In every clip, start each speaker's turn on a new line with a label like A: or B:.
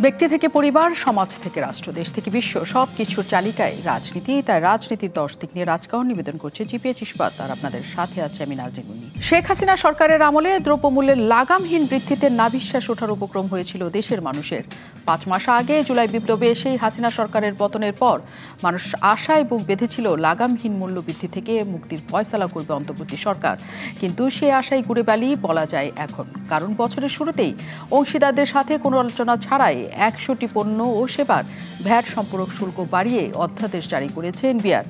A: ব্যক্তি থেকে পরিবার, সমাজ থেকে রাষ্ট্র, দেশ থেকে বিশ্ব সবকিছুর চালিকায় রাজনীতি। তাই রাজনীতির 10 দিক নিয়ে রাজকাহন নিবেদন করছে জিপিএচ ইস্পাত। আর আপনাদের সাথে আছে আমি নাজনীন মুন্নি। শেখ হাসিনা সরকারের আমলে দ্রব্যমূল্যের লাগামহীন বৃদ্ধিতে নাভিশ্বাস ওঠার উপক্রম হয়েছিল দেশের মানুষের। 5 মাস আগে জুলাই বিপ্লবে সেই হাসিনা সরকারের পতনের পর মানুষ আশায় বুক বেঁধেছিল লাগামহীন মূল্য বৃদ্ধি থেকে মুক্তির ফয়সালা করবে অন্তর্বর্তী সরকার। কিন্তু সে আশাই গুড়ে বালি বলা যায় এখন, কারণ বছরের শুরুতেই অংশীদারদের সাথে কোনো আলোচনা ছাড়াই 100টি পণ্য ও সেবার ভ্যাট সম্পূরক শুল্ক বাড়িয়ে অধ্যাদেশ জারি করেছে এনবিআর।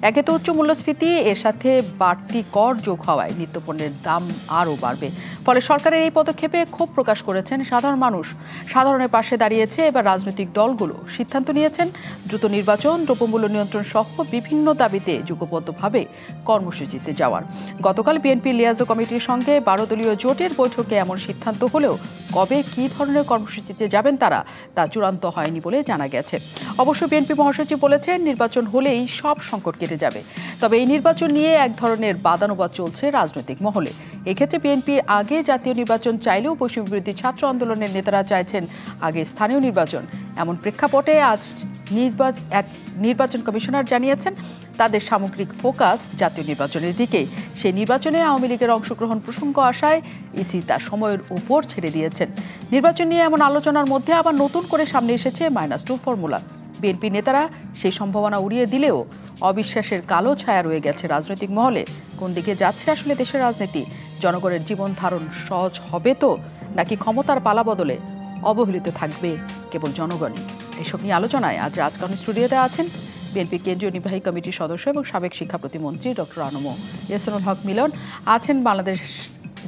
A: একে তো উচ্চ মূল্যস্ফীতি, এর সাথে বাড়তি কর যোগ হওয়ায় নিত্যপণ্যের দাম আরও বাড়বে। ফলে সরকারের এই পদক্ষেপে ক্ষোভ প্রকাশ করেছেন সাধারণ মানুষ। সাধারণের পাশে দাঁড়িয়েছে এবার রাজনৈতিক দলগুলো। সিদ্ধান্ত নিয়েছেন দ্রুত নির্বাচন, দ্রব্যমূল্য নিয়ন্ত্রণ সহ বিভিন্ন দাবিতে যুগবদ্ধভাবে কর্মসূচিতে যাওয়ার। গতকাল বিএনপি লিয়াজো কমিটির সঙ্গে 12 দলীয় জোটের বৈঠকে এমন সিদ্ধান্ত হলেও কবে কী ধরনের কর্মসূচিতে যাবেন তারা তা চূড়ান্ত হয়নি বলে জানা গেছে। অবশ্য বিএনপি মহাসচিব বলেছেন নির্বাচন হলেই সব সংকট কেটে যাবে। তবে এই নির্বাচন নিয়ে এক ধরনের বাদানুবাদ চলছে রাজনৈতিক মহলে। এক্ষেত্রে বিএনপি আগে জাতীয় নির্বাচন চাইলেও বৈষম্য বিরোধী ছাত্র আন্দোলনের নেতারা চাইছেন আগে স্থানীয় নির্বাচন। এমন প্রেক্ষাপটে আজ নির্বাচন কমিশনার জানিয়েছেন তাদের সামগ্রিক ফোকাস জাতীয় নির্বাচনের দিকে। সেই নির্বাচনে আওয়ামী লীগের অংশগ্রহণ প্রসঙ্গ আসায় ইসি তার সময়ের উপর ছেড়ে দিয়েছেন। নির্বাচন নিয়ে এমন আলোচনার মধ্যে আবার নতুন করে সামনে এসেছে -2 ফর্মুলা। বিএনপি নেতারা সেই সম্ভাবনা উড়িয়ে দিলেও অবিশ্বাসের কালো ছায়া রয়ে গেছে রাজনৈতিক মহলে। কোন দিকে যাচ্ছে আসলে দেশের রাজনীতি? জনগণের জীবন ধারণ সহজ হবে তো, নাকি ক্ষমতার পালা বদলে অবহেলিত থাকবে কেবল জনগণই? এসব নিয়ে আলোচনায় আজ রাজকাহন স্টুডিওতে আছেন বিএনপি কেন্দ্রীয় নির্বাহী কমিটির সদস্য এবং সাবেক শিক্ষা প্রতিমন্ত্রী ডক্টর আনম ইহসানুল হক মিলন, আছেন বাংলাদেশ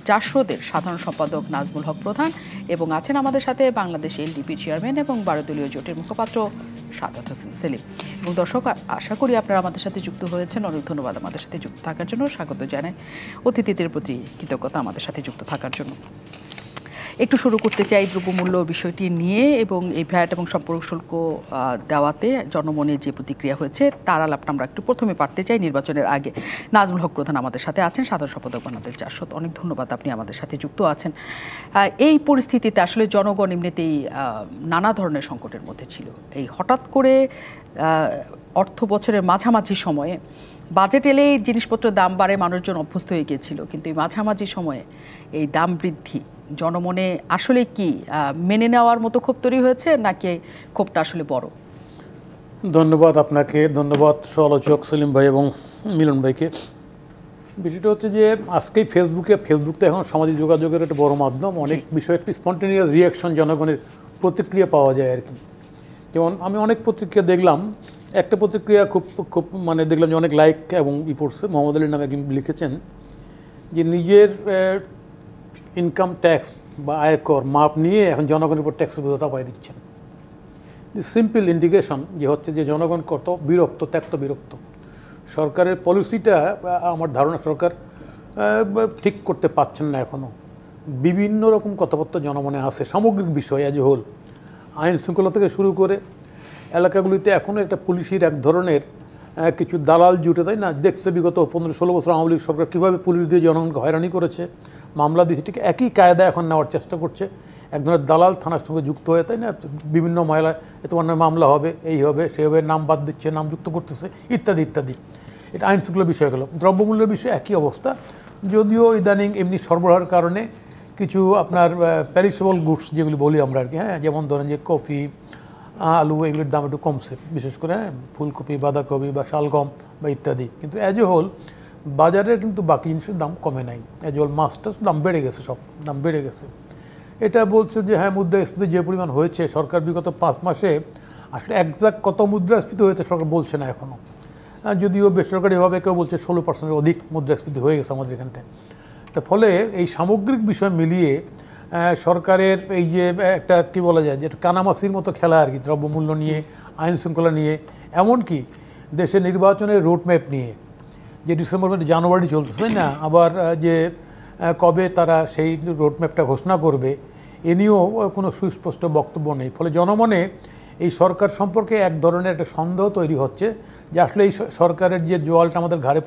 A: জাসদের সাধারণ সম্পাদক নাজমুল হক প্রধান, এবং আছেন আমাদের সাথে বাংলাদেশ এলডিপি চেয়ারম্যান এবং 12 দলীয় জোটের মুখপাত্র সাদাত হোসেন সেলিম। এবং দর্শক, আশা করি আপনারা আমাদের সাথে যুক্ত হয়েছেন। অনেক ধন্যবাদ আমাদের সাথে যুক্ত থাকার জন্য। স্বাগত জানাই অতিথিদের প্রতি কৃতজ্ঞতা আমাদের সাথে যুক্ত থাকার জন্য। একটু শুরু করতে চাই দ্রব্যমূল্য বিষয়টি নিয়ে এবং এই ভ্যাট এবং সম্পূরক শুল্ক দেওয়াতে জনমনে যে প্রতিক্রিয়া হয়েছে তার আলাপটা আমরা একটু প্রথমে পাঠতে চাই নির্বাচনের আগে। নাজমুল হক প্রধান আমাদের সাথে আছেন, সাধারণ সম্পাদক বাংলাদেশ জাসদ। অনেক ধন্যবাদ, আপনি আমাদের সাথে যুক্ত আছেন। এই পরিস্থিতিতে আসলে জনগণ এমনিতেই নানা ধরনের সংকটের মধ্যে ছিল। এই হঠাৎ করে অর্থ বছরের মাঝামাঝি সময়ে বাজেট এলেই জিনিসপত্রের দাম বাড়ে, মানুষজন অভ্যস্ত হয়ে গিয়েছিল। কিন্তু এই মাঝামাঝি সময়ে এই দাম বৃদ্ধি জনমনে আসলে কি মেনে নেওয়ার মতো ক্ষোভ তৈরি হয়েছে, নাকি ক্ষোভটা আসলে বড়?
B: ধন্যবাদ আপনাকে, ধন্যবাদ সহ-আলোচক সেলিম ভাই এবং মিলন ভাইকে। বিষয়টা হচ্ছে যে আজকেই ফেসবুক তো এখন সামাজিক যোগাযোগের একটা বড় মাধ্যম। অনেক বিষয়ে একটি স্পন্টেনিয়াস রিয়াকশন, জনগণের প্রতিক্রিয়া পাওয়া যায় আর কি। যেমন আমি অনেক প্রতিক্রিয়া দেখলাম, একটা প্রতিক্রিয়া খুব মানে দেখলাম যে অনেক লাইক এবং পড়ছে। মোহাম্মদ আলীর নামে লিখেছেন যে নিজের ইনকাম ট্যাক্স বা আয়কর মাপ নিয়ে এখন জনগণের উপর ট্যাক্সের বোঝা চাপাই দিচ্ছেন। সিম্পল ইন্ডিকেশন যে হচ্ছে যে জনগণ কত বিরক্ত, ত্যক্ত বিরক্ত। সরকারের পলিসিটা আমার ধারণা সরকার ঠিক করতে পারছেন না এখনও। বিভিন্ন রকম কথাবার্তা জনমনে আসে সামগ্রিক বিষয় অ্যাজ এ হোল, আইন শৃঙ্খলা থেকে শুরু করে এলাকাগুলিতে এখনও একটা পুলিশের এক ধরনের কিছু দালাল জুটে, তাই না? দেখছে বিগত 15-16 বছর আওয়ামী লীগ সরকার কীভাবে পুলিশ দিয়ে জনগণকে হয়রানি করেছে, মামলা দিয়েছে, ঠিক একই কায়দা এখন নেওয়ার চেষ্টা করছে। এক ধরনের দালাল থানার সঙ্গে যুক্ত হয়ে, তাই না? বিভিন্ন মহিলা তোমার নামে মামলা হবে, এই হবে, সেই হবে, নাম বাদ দিচ্ছে, নাম যুক্ত করতেছে, ইত্যাদি ইত্যাদি। এটা আইন শৃঙ্খলার বিষয় গেল। দ্রব্যমূল্যের বিষয়ে একই অবস্থা, যদিও ইদানিং এমনি সরবরাহের কারণে কিছু আপনার প্যারিসেবল গুডস যেগুলি বলি আমরা আর কি, হ্যাঁ, যেমন ধরেন যে কফি, আলু, এগুলির দাম একটু কমছে, বিশেষ করে ফুলকপি, বাঁধাকপি বা শালগম বা ইত্যাদি। কিন্তু অ্যাজ এ হোল বাজারে কিন্তু বাকি জিনিসের দাম কমে নাই। অ্যাজ এ হোল মাছটার দাম বেড়ে গেছে, সব দাম বেড়ে গেছে। এটা বলছে যে হ্যাঁ, মুদ্রাস্ফীতি যে পরিমাণ হয়েছে, সরকার বিগত 5 মাসে আসলে একজাক্ট কত মুদ্রাস্ফীতি হয়েছে সরকার বলছে না এখনও। যদিও বেসরকারিভাবে কেউ বলছে 16%-এর অধিক মুদ্রাস্ফীতি হয়ে গেছে আমাদের এখানটায়। তার ফলে এই সামগ্রিক বিষয় মিলিয়ে সরকারের এই যে একটা কী বলা যায়, যে কানামাছির মতো খেলা আর কি, দ্রব্যমূল্য নিয়ে, আইন শৃঙ্খলা নিয়ে, এমনকি দেশের নির্বাচনের রোডম্যাপ নিয়ে, যে ডিসেম্বর জানুয়ারি চলতেছে না, আবার যে কবে তারা সেই রোডম্যাপটা ঘোষণা করবে এ নিয়েও কোনো সুস্পষ্ট বক্তব্য নেই। ফলে জনমনে এই সরকার সম্পর্কে এক ধরনের একটা সন্দেহ তৈরি হচ্ছে যে আসলে এই সরকারের যে জোয়ালটা আমাদের ঘাড়ে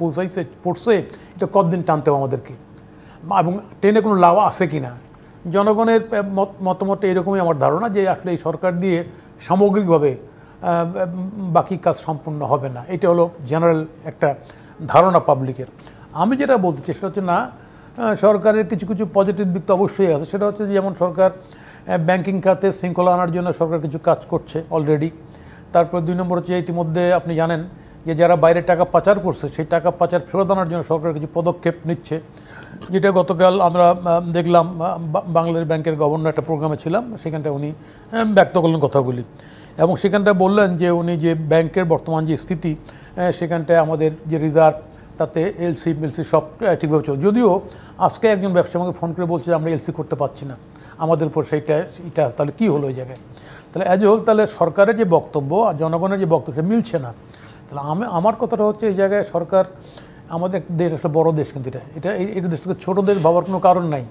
B: পড়ছে, এটা কতদিন টানতে হবে আমাদেরকে, এবং টেনে কোনো লাভ আছে কি না। জনগণের মতামত এরকমই আমার ধারণা যে আসলে এই সরকার দিয়ে সামগ্রিকভাবে বাকি কাজ সম্পূর্ণ হবে না। এটা হলো জেনারেল একটা ধারণা পাবলিকের। আমি যেটা বলতে চাই সেটা হচ্ছে না, সরকারের কিছু কিছু পজিটিভ দিক তো অবশ্যই আছে। সেটা হচ্ছে যে যেমন সরকার ব্যাংকিং খাতে শৃঙ্খলা আনার জন্য সরকার কিছু কাজ করছে অলরেডি। তারপর 2 নম্বর হচ্ছে ইতিমধ্যে আপনি জানেন যে যারা বাইরে টাকা পাচার করছে সেই টাকা পাচার ফেরত আনার জন্য সরকার কিছু পদক্ষেপ নিচ্ছে, যেটা গতকাল আমরা দেখলাম বাংলাদেশ ব্যাংকের গভর্নর একটা প্রোগ্রামে ছিলাম, সেখানটায় উনি ব্যক্ত করলেন কথাগুলি এবং সেখানটায় বললেন যে উনি যে ব্যাংকের বর্তমান যে স্থিতি সেখানটায় আমাদের যে রিজার্ভ তাতে এলসি মিলসি সব ঠিকভাবে চলছে। যদিও আজকে একজন ব্যবসায়ী আমাকে ফোন করে বলছে যে আমরা এলসি করতে পারছি না, আমাদের উপর এটা তাহলে কী হলো ওই জায়গায়? তাহলে অ্যাজ হোল তাহলে সরকারের যে বক্তব্য আর জনগণের যে বক্তব্য সেটা মিলছে না। তাহলে আমার কথাটা হচ্ছে এই জায়গায় সরকার, আমাদের দেশ আসলে বড় দেশ, কিন্তু এই দেশটাকে ছোটো দেশ ভাবার কোনো কারণ নাই।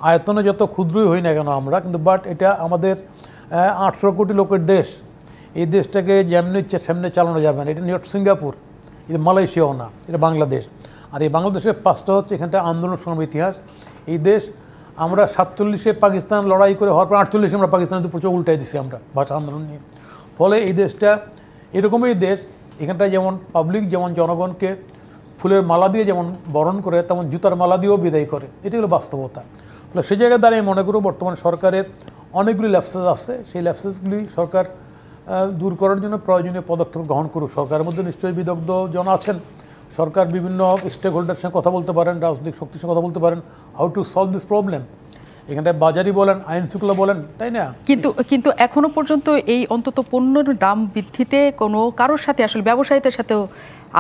B: আয়তনে যত ক্ষুদ্রই হই না কেন আমরা, কিন্তু বাট এটা আমাদের 800 কোটি লোকের দেশ। এই দেশটাকে যেমনি ইচ্ছে সেমনি চালানো যাবে না। এটা নিউ সিঙ্গাপুর, এটা মালয়েশিয়াও না, এটা বাংলাদেশ। আর এই বাংলাদেশের পাঁচটা হচ্ছে এখানটা আন্দোলন সংগ্রামের ইতিহাস। এই দেশ আমরা 47-এ পাকিস্তান লড়াই করে হওয়ার পর 48-এ আমরা পাকিস্তানের প্রচুর উল্টাই দিচ্ছি আমরা ভাষা আন্দোলন নিয়ে। ফলে এই দেশটা এরকমই দেশ, এখানটায় যেমন পাবলিক যেমন জনগণকে ফুলের মালা দিয়ে যেমন বরণ করে তেমন জুতার মালা দিয়েও বিদায় করে। এটি হলো বাস্তবতা। ফলে সেই জায়গায় দাঁড়িয়ে মনে করব বর্তমান সরকারের অনেকগুলি ল্যাপসেস আছে, সেই ল্যাপসেসগুলি সরকার দূর করার জন্য প্রয়োজনীয় পদক্ষেপ গ্রহণ করুক। সরকারের মধ্যে নিশ্চয়ই বিদগ্ধ জন আছেন, সরকার বিভিন্ন স্টেক হোল্ডারের সঙ্গে কথা বলতে পারেন, রাজনৈতিক শক্তির সঙ্গে কথা বলতে পারেন, how to solve this problem. এখানটায় বাজারই বলেন, আইন শৃঙ্খলা বলেন, তাই না?
A: কিন্তু এখনো পর্যন্ত এই অন্তত পণ্যের দাম বৃদ্ধিতে কোনো কারোর সাথে আসলে ব্যবসায়ীদের সাথেও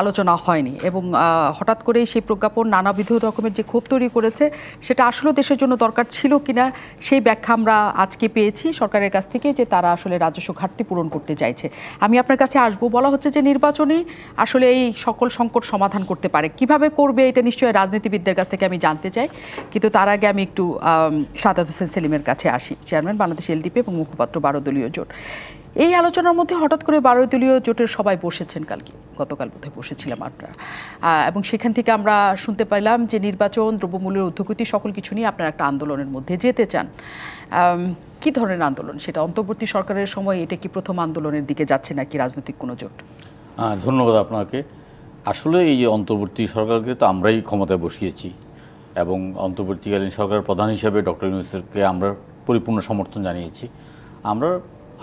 A: আলোচনা হয়নি এবং হঠাৎ করেই সেই প্রজ্ঞাপন নানাবিধ রকমের যে ক্ষোভ তৈরি করেছে সেটা আসলে দেশের জন্য দরকার ছিল কিনা সেই ব্যাখ্যা আমরা আজকে পেয়েছি সরকারের কাছ থেকে, যে তারা আসলে রাজস্ব ঘাটতি পূরণ করতে চাইছে। আমি আপনার কাছে আসবো, বলা হচ্ছে যে নির্বাচনই আসলে এই সকল সংকট সমাধান করতে পারে। কিভাবে করবে এটা নিশ্চয়ই রাজনীতিবিদদের কাছ থেকে আমি জানতে চাই, কিন্তু তার আগে আমি একটু সাদাত হোসেন সেলিমের কাছে আসি। চেয়ারম্যান বাংলাদেশ এলডিপি এবং মুখপাত্র 12 দলীয় জোট। এই আলোচনার মধ্যে হঠাৎ করে 12 দলীয় জোটের সবাই বসেছেন গতকাল বোধহয় বসেছিলাম আপনারা, এবং সেখান থেকে আমরা শুনতে পাইলাম যে নির্বাচন, দ্রব্যমূল্যের ঊর্ধ্বগতি সকল কিছু নিয়ে আপনারা একটা আন্দোলনের মধ্যে যেতে চান। কি ধরনের আন্দোলন সেটা? অন্তর্বর্তী সরকারের সময় এটা কি প্রথম আন্দোলনের দিকে যাচ্ছে নাকি রাজনৈতিক কোনো জোট?
C: ধন্যবাদ আপনাকে। আসলে এই যে অন্তর্বর্তী সরকারকে তো আমরাই ক্ষমতায় বসিয়েছি এবং অন্তর্বর্তীকালীন সরকারের প্রধান হিসেবে ডক্টর ইউনূসকে আমরা পরিপূর্ণ সমর্থন জানিয়েছি। আমরা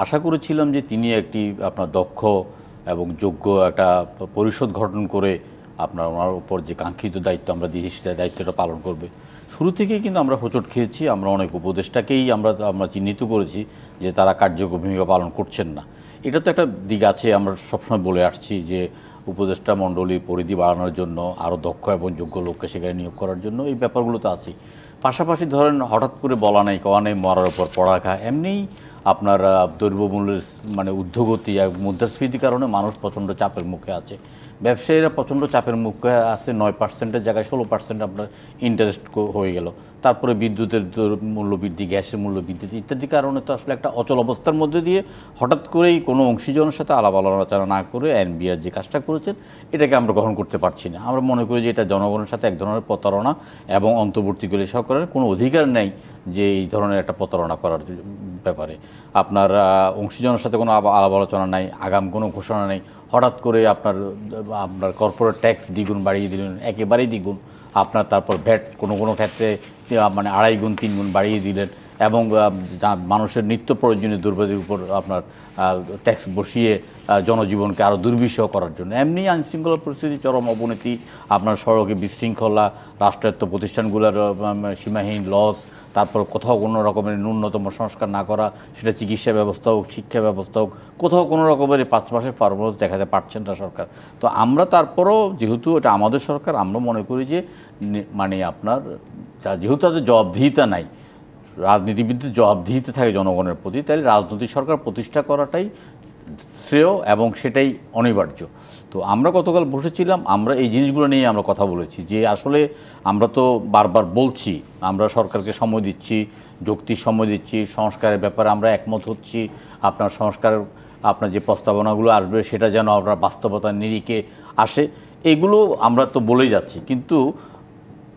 C: আশা করেছিলাম যে তিনি একটি আপনার দক্ষ এবং যোগ্য একটা পরিষদ গঠন করে ওনার উপর যে কাঙ্ক্ষিত দায়িত্ব আমরা দিয়েছি সেটা দায়িত্বটা পালন করবে। শুরু থেকেই কিন্তু আমরা হোঁচট খেয়েছি। আমরা অনেক উপদেষ্টাকেই আমরা চিহ্নিত করেছি যে তারা কার্যকর ভূমিকা পালন করছেন না। এটা তো একটা দিক আছে, আমরা সবসময় বলে আসছি যে উপদেষ্টা মণ্ডলীর পরিধি বাড়ানোর জন্য, আরও দক্ষ এবং যোগ্য লোককে সেখানে নিয়োগ করার জন্য এই ব্যাপারগুলো তো আছেই। পাশাপাশি ধরেন হঠাৎ করে বলা নেই কওয়া নেই, মরার উপর পড়া খা, এমনিই আপনার দ্রব্যমূল্যের ঊর্ধ্বগতি এবং মুদ্রাস্ফীতির কারণে মানুষ প্রচণ্ড চাপের মুখে আছে। ব্যবসায়ীরা প্রচণ্ড চাপের মুখে আছে। 9%-এর জায়গায় 16% আপনার ইন্টারেস্ট হয়ে গেল। তারপরে বিদ্যুতের মূল্যবৃদ্ধি, গ্যাসের মূল্যবৃদ্ধি ইত্যাদি কারণে তো আসলে একটা অচল অবস্থার মধ্যে দিয়ে হঠাৎ করেই কোনো অংশীজনের সাথে আলাপ আলোচনা না করে এনবিআর যে কাজটা করেছেন এটাকে আমরা গ্রহণ করতে পারছি না। আমরা মনে করি যে এটা জনগণের সাথে এক ধরনের প্রতারণা এবং অন্তর্বর্তীকালীন সরকারের কোনো অধিকার নেই যে এই ধরনের একটা প্রতারণা করার ব্যাপারে। আপনার অংশীজনের সাথে কোনো আলাপ আলোচনা নাই, আগাম কোনো ঘোষণা নেই। হঠাৎ করে আপনার কর্পোরেট ট্যাক্স দ্বিগুণ বাড়িয়ে দিলেন, একেবারেই দ্বিগুণ। আপনার তারপর ভ্যাট কোনো ক্ষেত্রে মানে 2.5 গুণ 3 গুণ বাড়িয়ে দিলেন এবং মানুষের নিত্য প্রয়োজনীয় দ্রব্যের উপর আপনার ট্যাক্স বসিয়ে জনজীবনকে আরও দুর্বিষহ করার জন্য। এমনি আইনশৃঙ্খলা পরিস্থিতি চরম অবনতি, আপনার সড়কে বিশৃঙ্খলা, রাষ্ট্রায়ত্ত প্রতিষ্ঠানগুলোর সীমাহীন লস, তারপর কোথাও কোনো রকমের ন্যূনতম সংস্কার না করা, সেটা চিকিৎসা ব্যবস্থা হোক, শিক্ষা ব্যবস্থা হোক, কোথাও কোনো রকমের 5 মাসের পারফরমেন্স দেখাতে পারছেন না সরকার। তো আমরা তারপরও যেহেতু এটা আমাদের সরকার, আমরা মনে করি যে মানে আপনার যেহেতু তাদের জবাবদিহিতা নাই, রাজনীতিবিদদের জবাবদিহিতে থাকে জনগণের প্রতি, তাহলে রাজনৈতিক সরকার প্রতিষ্ঠা করাটাই শ্রেয় এবং সেটাই অনিবার্য। তো আমরা গতকাল বসেছিলাম, আমরা এই জিনিসগুলো নিয়ে আমরা কথা বলেছি যে আসলে আমরা তো বারবার বলছি আমরা সরকারকে সময় দিচ্ছি, যৌক্তিক সময় দিচ্ছি, সংস্কারের ব্যাপারে আমরা একমত হচ্ছি, আপনার সংস্কার আপনার যে প্রস্তাবনাগুলো আসবে সেটা যেন আপনার বাস্তবতার নিরিখে আসে, এগুলো আমরা তো বলেই যাচ্ছি। কিন্তু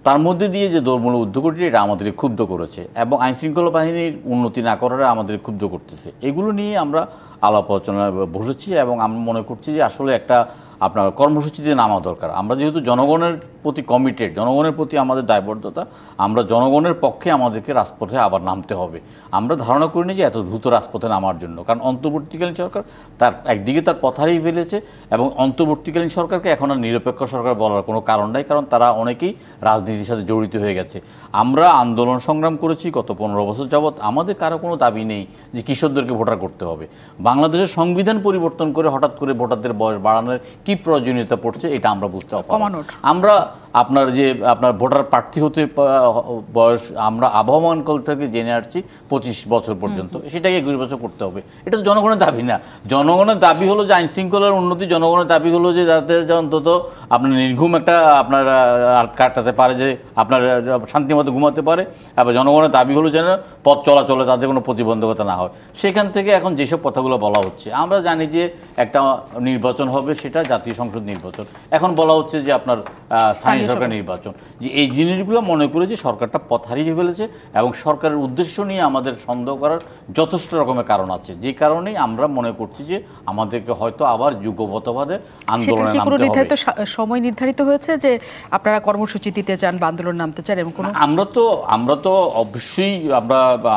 C: তার মধ্যে দিয়ে যে দোরমূল উদ্যোগটি এটা আমাদের ক্ষুব্ধ করেছে এবং আইনশৃঙ্খলা বাহিনীর উন্নতি না করাটা আমাদের ক্ষুব্ধ করতেছে। এগুলো নিয়ে আমরা আলাপ আলোচনায় বসেছি এবং আমরা মনে করছি যে আসলে একটা আপনার কর্মসূচিতে নামা দরকার। আমরা যেহেতু জনগণের প্রতি কমিটেড, জনগণের প্রতি আমাদের দায়বদ্ধতা, আমরা জনগণের পক্ষে আমাদেরকে রাজপথে আবার নামতে হবে। আমরা ধারণা করিনি যে এত দ্রুত রাজপথে নামার জন্য, কারণ অন্তর্বর্তীকালীন সরকার তার একদিকে তার পথ হারিয়ে ফেলেছে এবং অন্তর্বর্তীকালীন সরকারকে এখন আর নিরপেক্ষ সরকার বলার কোনো কারণ নাই, কারণ তারা অনেকেই রাজনীতির সাথে জড়িত হয়ে গেছে। আমরা আন্দোলন সংগ্রাম করেছি গত 15 বছর যাবৎ, আমাদের কারো কোনো দাবি নেই যে কিশোরদেরকে ভোটার করতে হবে। বাংলাদেশের সংবিধান পরিবর্তন করে হঠাৎ করে ভোটারদের বয়স বাড়ানোর কি প্রয়োজনীয়তা পড়ছে এটা আমরা বুঝতে পারছি। আমরা আপনার ভোটার প্রার্থী হতে বয়স আমরা আবহমানকাল থেকে জেনে আসছি 25 বছর পর্যন্ত, সেটাকে 21 বছর করতে হবে। এটা তো জনগণের দাবি না। জনগণের দাবি হলো যে আইন শৃঙ্খলার উন্নতি, জনগণের দাবি হলো যে যাতে অন্তত আপনার নির্ঘুম একটা আপনার কাটাতে পারে, যে আপনার শান্তিমতো ঘুমাতে পারে, এবং জনগণের দাবি হলো যেন পথ চলাচলে তাদের কোনো প্রতিবন্ধকতা না হয়। সেখান থেকে এখন যেসব কথাগুলো বলা হচ্ছে, আমরা জানি যে একটা নির্বাচন হবে, সেটা জাতীয় সংসদ নির্বাচন। এখন বলা হচ্ছে যে আপনার স্থানীয় সরকার নির্বাচন, যে এই জিনিসগুলো মনে করে যে সরকারটা পথ হারিয়ে ফেলেছে এবং সরকারের উদ্দেশ্য নিয়ে আমাদের সন্দেহ করার যথেষ্ট রকমের কারণ আছে। যে কারণেই আমরা মনে করছি যে আমাদেরকে হয়তো আবার যুগপথবাদে আন্দোলনে নামতে হবে।
A: সময় নির্ধারিত হয়েছে যে আপনারা কর্মসূচি দিতে চান বা আন্দোলন নামতে চান, এবং
C: আমরা তো অবশ্যই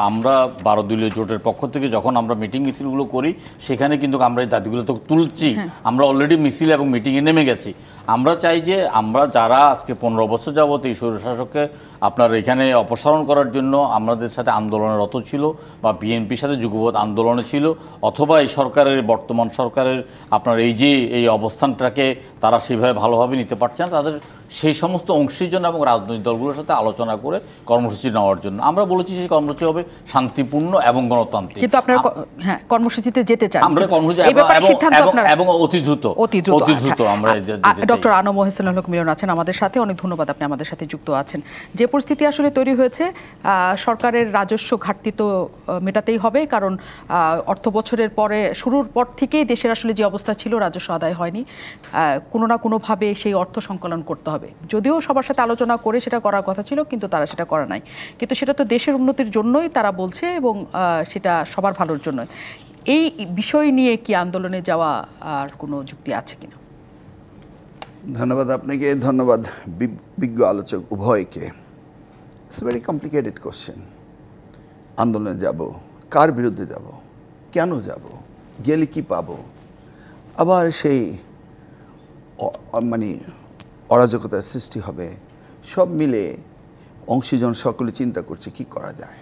C: আমরা 12 দলীয় জোটের পক্ষ থেকে যখন আমরা মিটিং মিছিলগুলো করি, সেখানে কিন্তু আমরা এই দাবিগুলো তো তুলছি। আমরা অলরেডি মিছিল এবং মিটিংয়ে নেমে গেছি। আমরা চাই যে আমরা যারা আজকে 15 বছর যাবত এই স্বৈরশাসককে আপনার এখানে অপসারণ করার জন্য আমাদের সাথে আন্দোলনে রত ছিল, বা বিএনপির সাথে যুগপৎ আন্দোলনে ছিল, অথবা এই সরকারের বর্তমান সরকারের আপনার এই অবস্থানটাকে তারা সেভাবে ভালোভাবে নিতে পারছে না, তাদের সেই সমস্ত অংশীজন এবং রাজনৈতিক দলগুলোর সাথে আলোচনা করে কর্মসূচি নেওয়ার জন্য আমরা বলেছি সেই কর্মসূচি হবে শান্তিপূর্ণ এবং গণতান্ত্রিক।
A: কিন্তু আপনারা কর্মসূচিতে যেতে চান,
C: আমরা কর্মসূচি এবং অতি দ্রুত আমরা
A: ডক্টর আনম ওহসানুল হক মিলন আছেন আমাদের সাথে। অনেক ধন্যবাদ, আপনি আমাদের সাথে যুক্ত আছেন। যে পরিস্থিতি আসলে তৈরি হয়েছে, সরকারের রাজস্ব ঘাটতি তো মেটাতেই হবে, কারণ অর্থ বছরের পরে শুরুর পর থেকেই দেশের আসলে যে অবস্থা ছিল, রাজস্ব আদায় হয়নি। কোনো না কোনোভাবে সেই অর্থ সংকলন করতে হবে। যদিও সবার সাথে আলোচনা করে সেটা করার কথা ছিল, কিন্তু তারা সেটা করে নাই। কিন্তু সেটা তো দেশের উন্নতির জন্যই তারা বলছে, এবং সেটা সবার ভালোর জন্য। এই বিষয় নিয়ে কি আন্দোলনে যাওয়া আর কোনো যুক্তি আছে কিনা?
D: ধন্যবাদ আপনাকে, ধন্যবাদ বিজ্ঞ আলোচক উভয়কে। It's very complicated question. আন্দোলনে যাব, কার বিরুদ্ধে যাব, কেন যাব, গেলে কি পাবো, আবার সেই মানে অরাজকতার সৃষ্টি হবে, সব মিলে অংশীজন সকলে চিন্তা করছে কি করা যায়।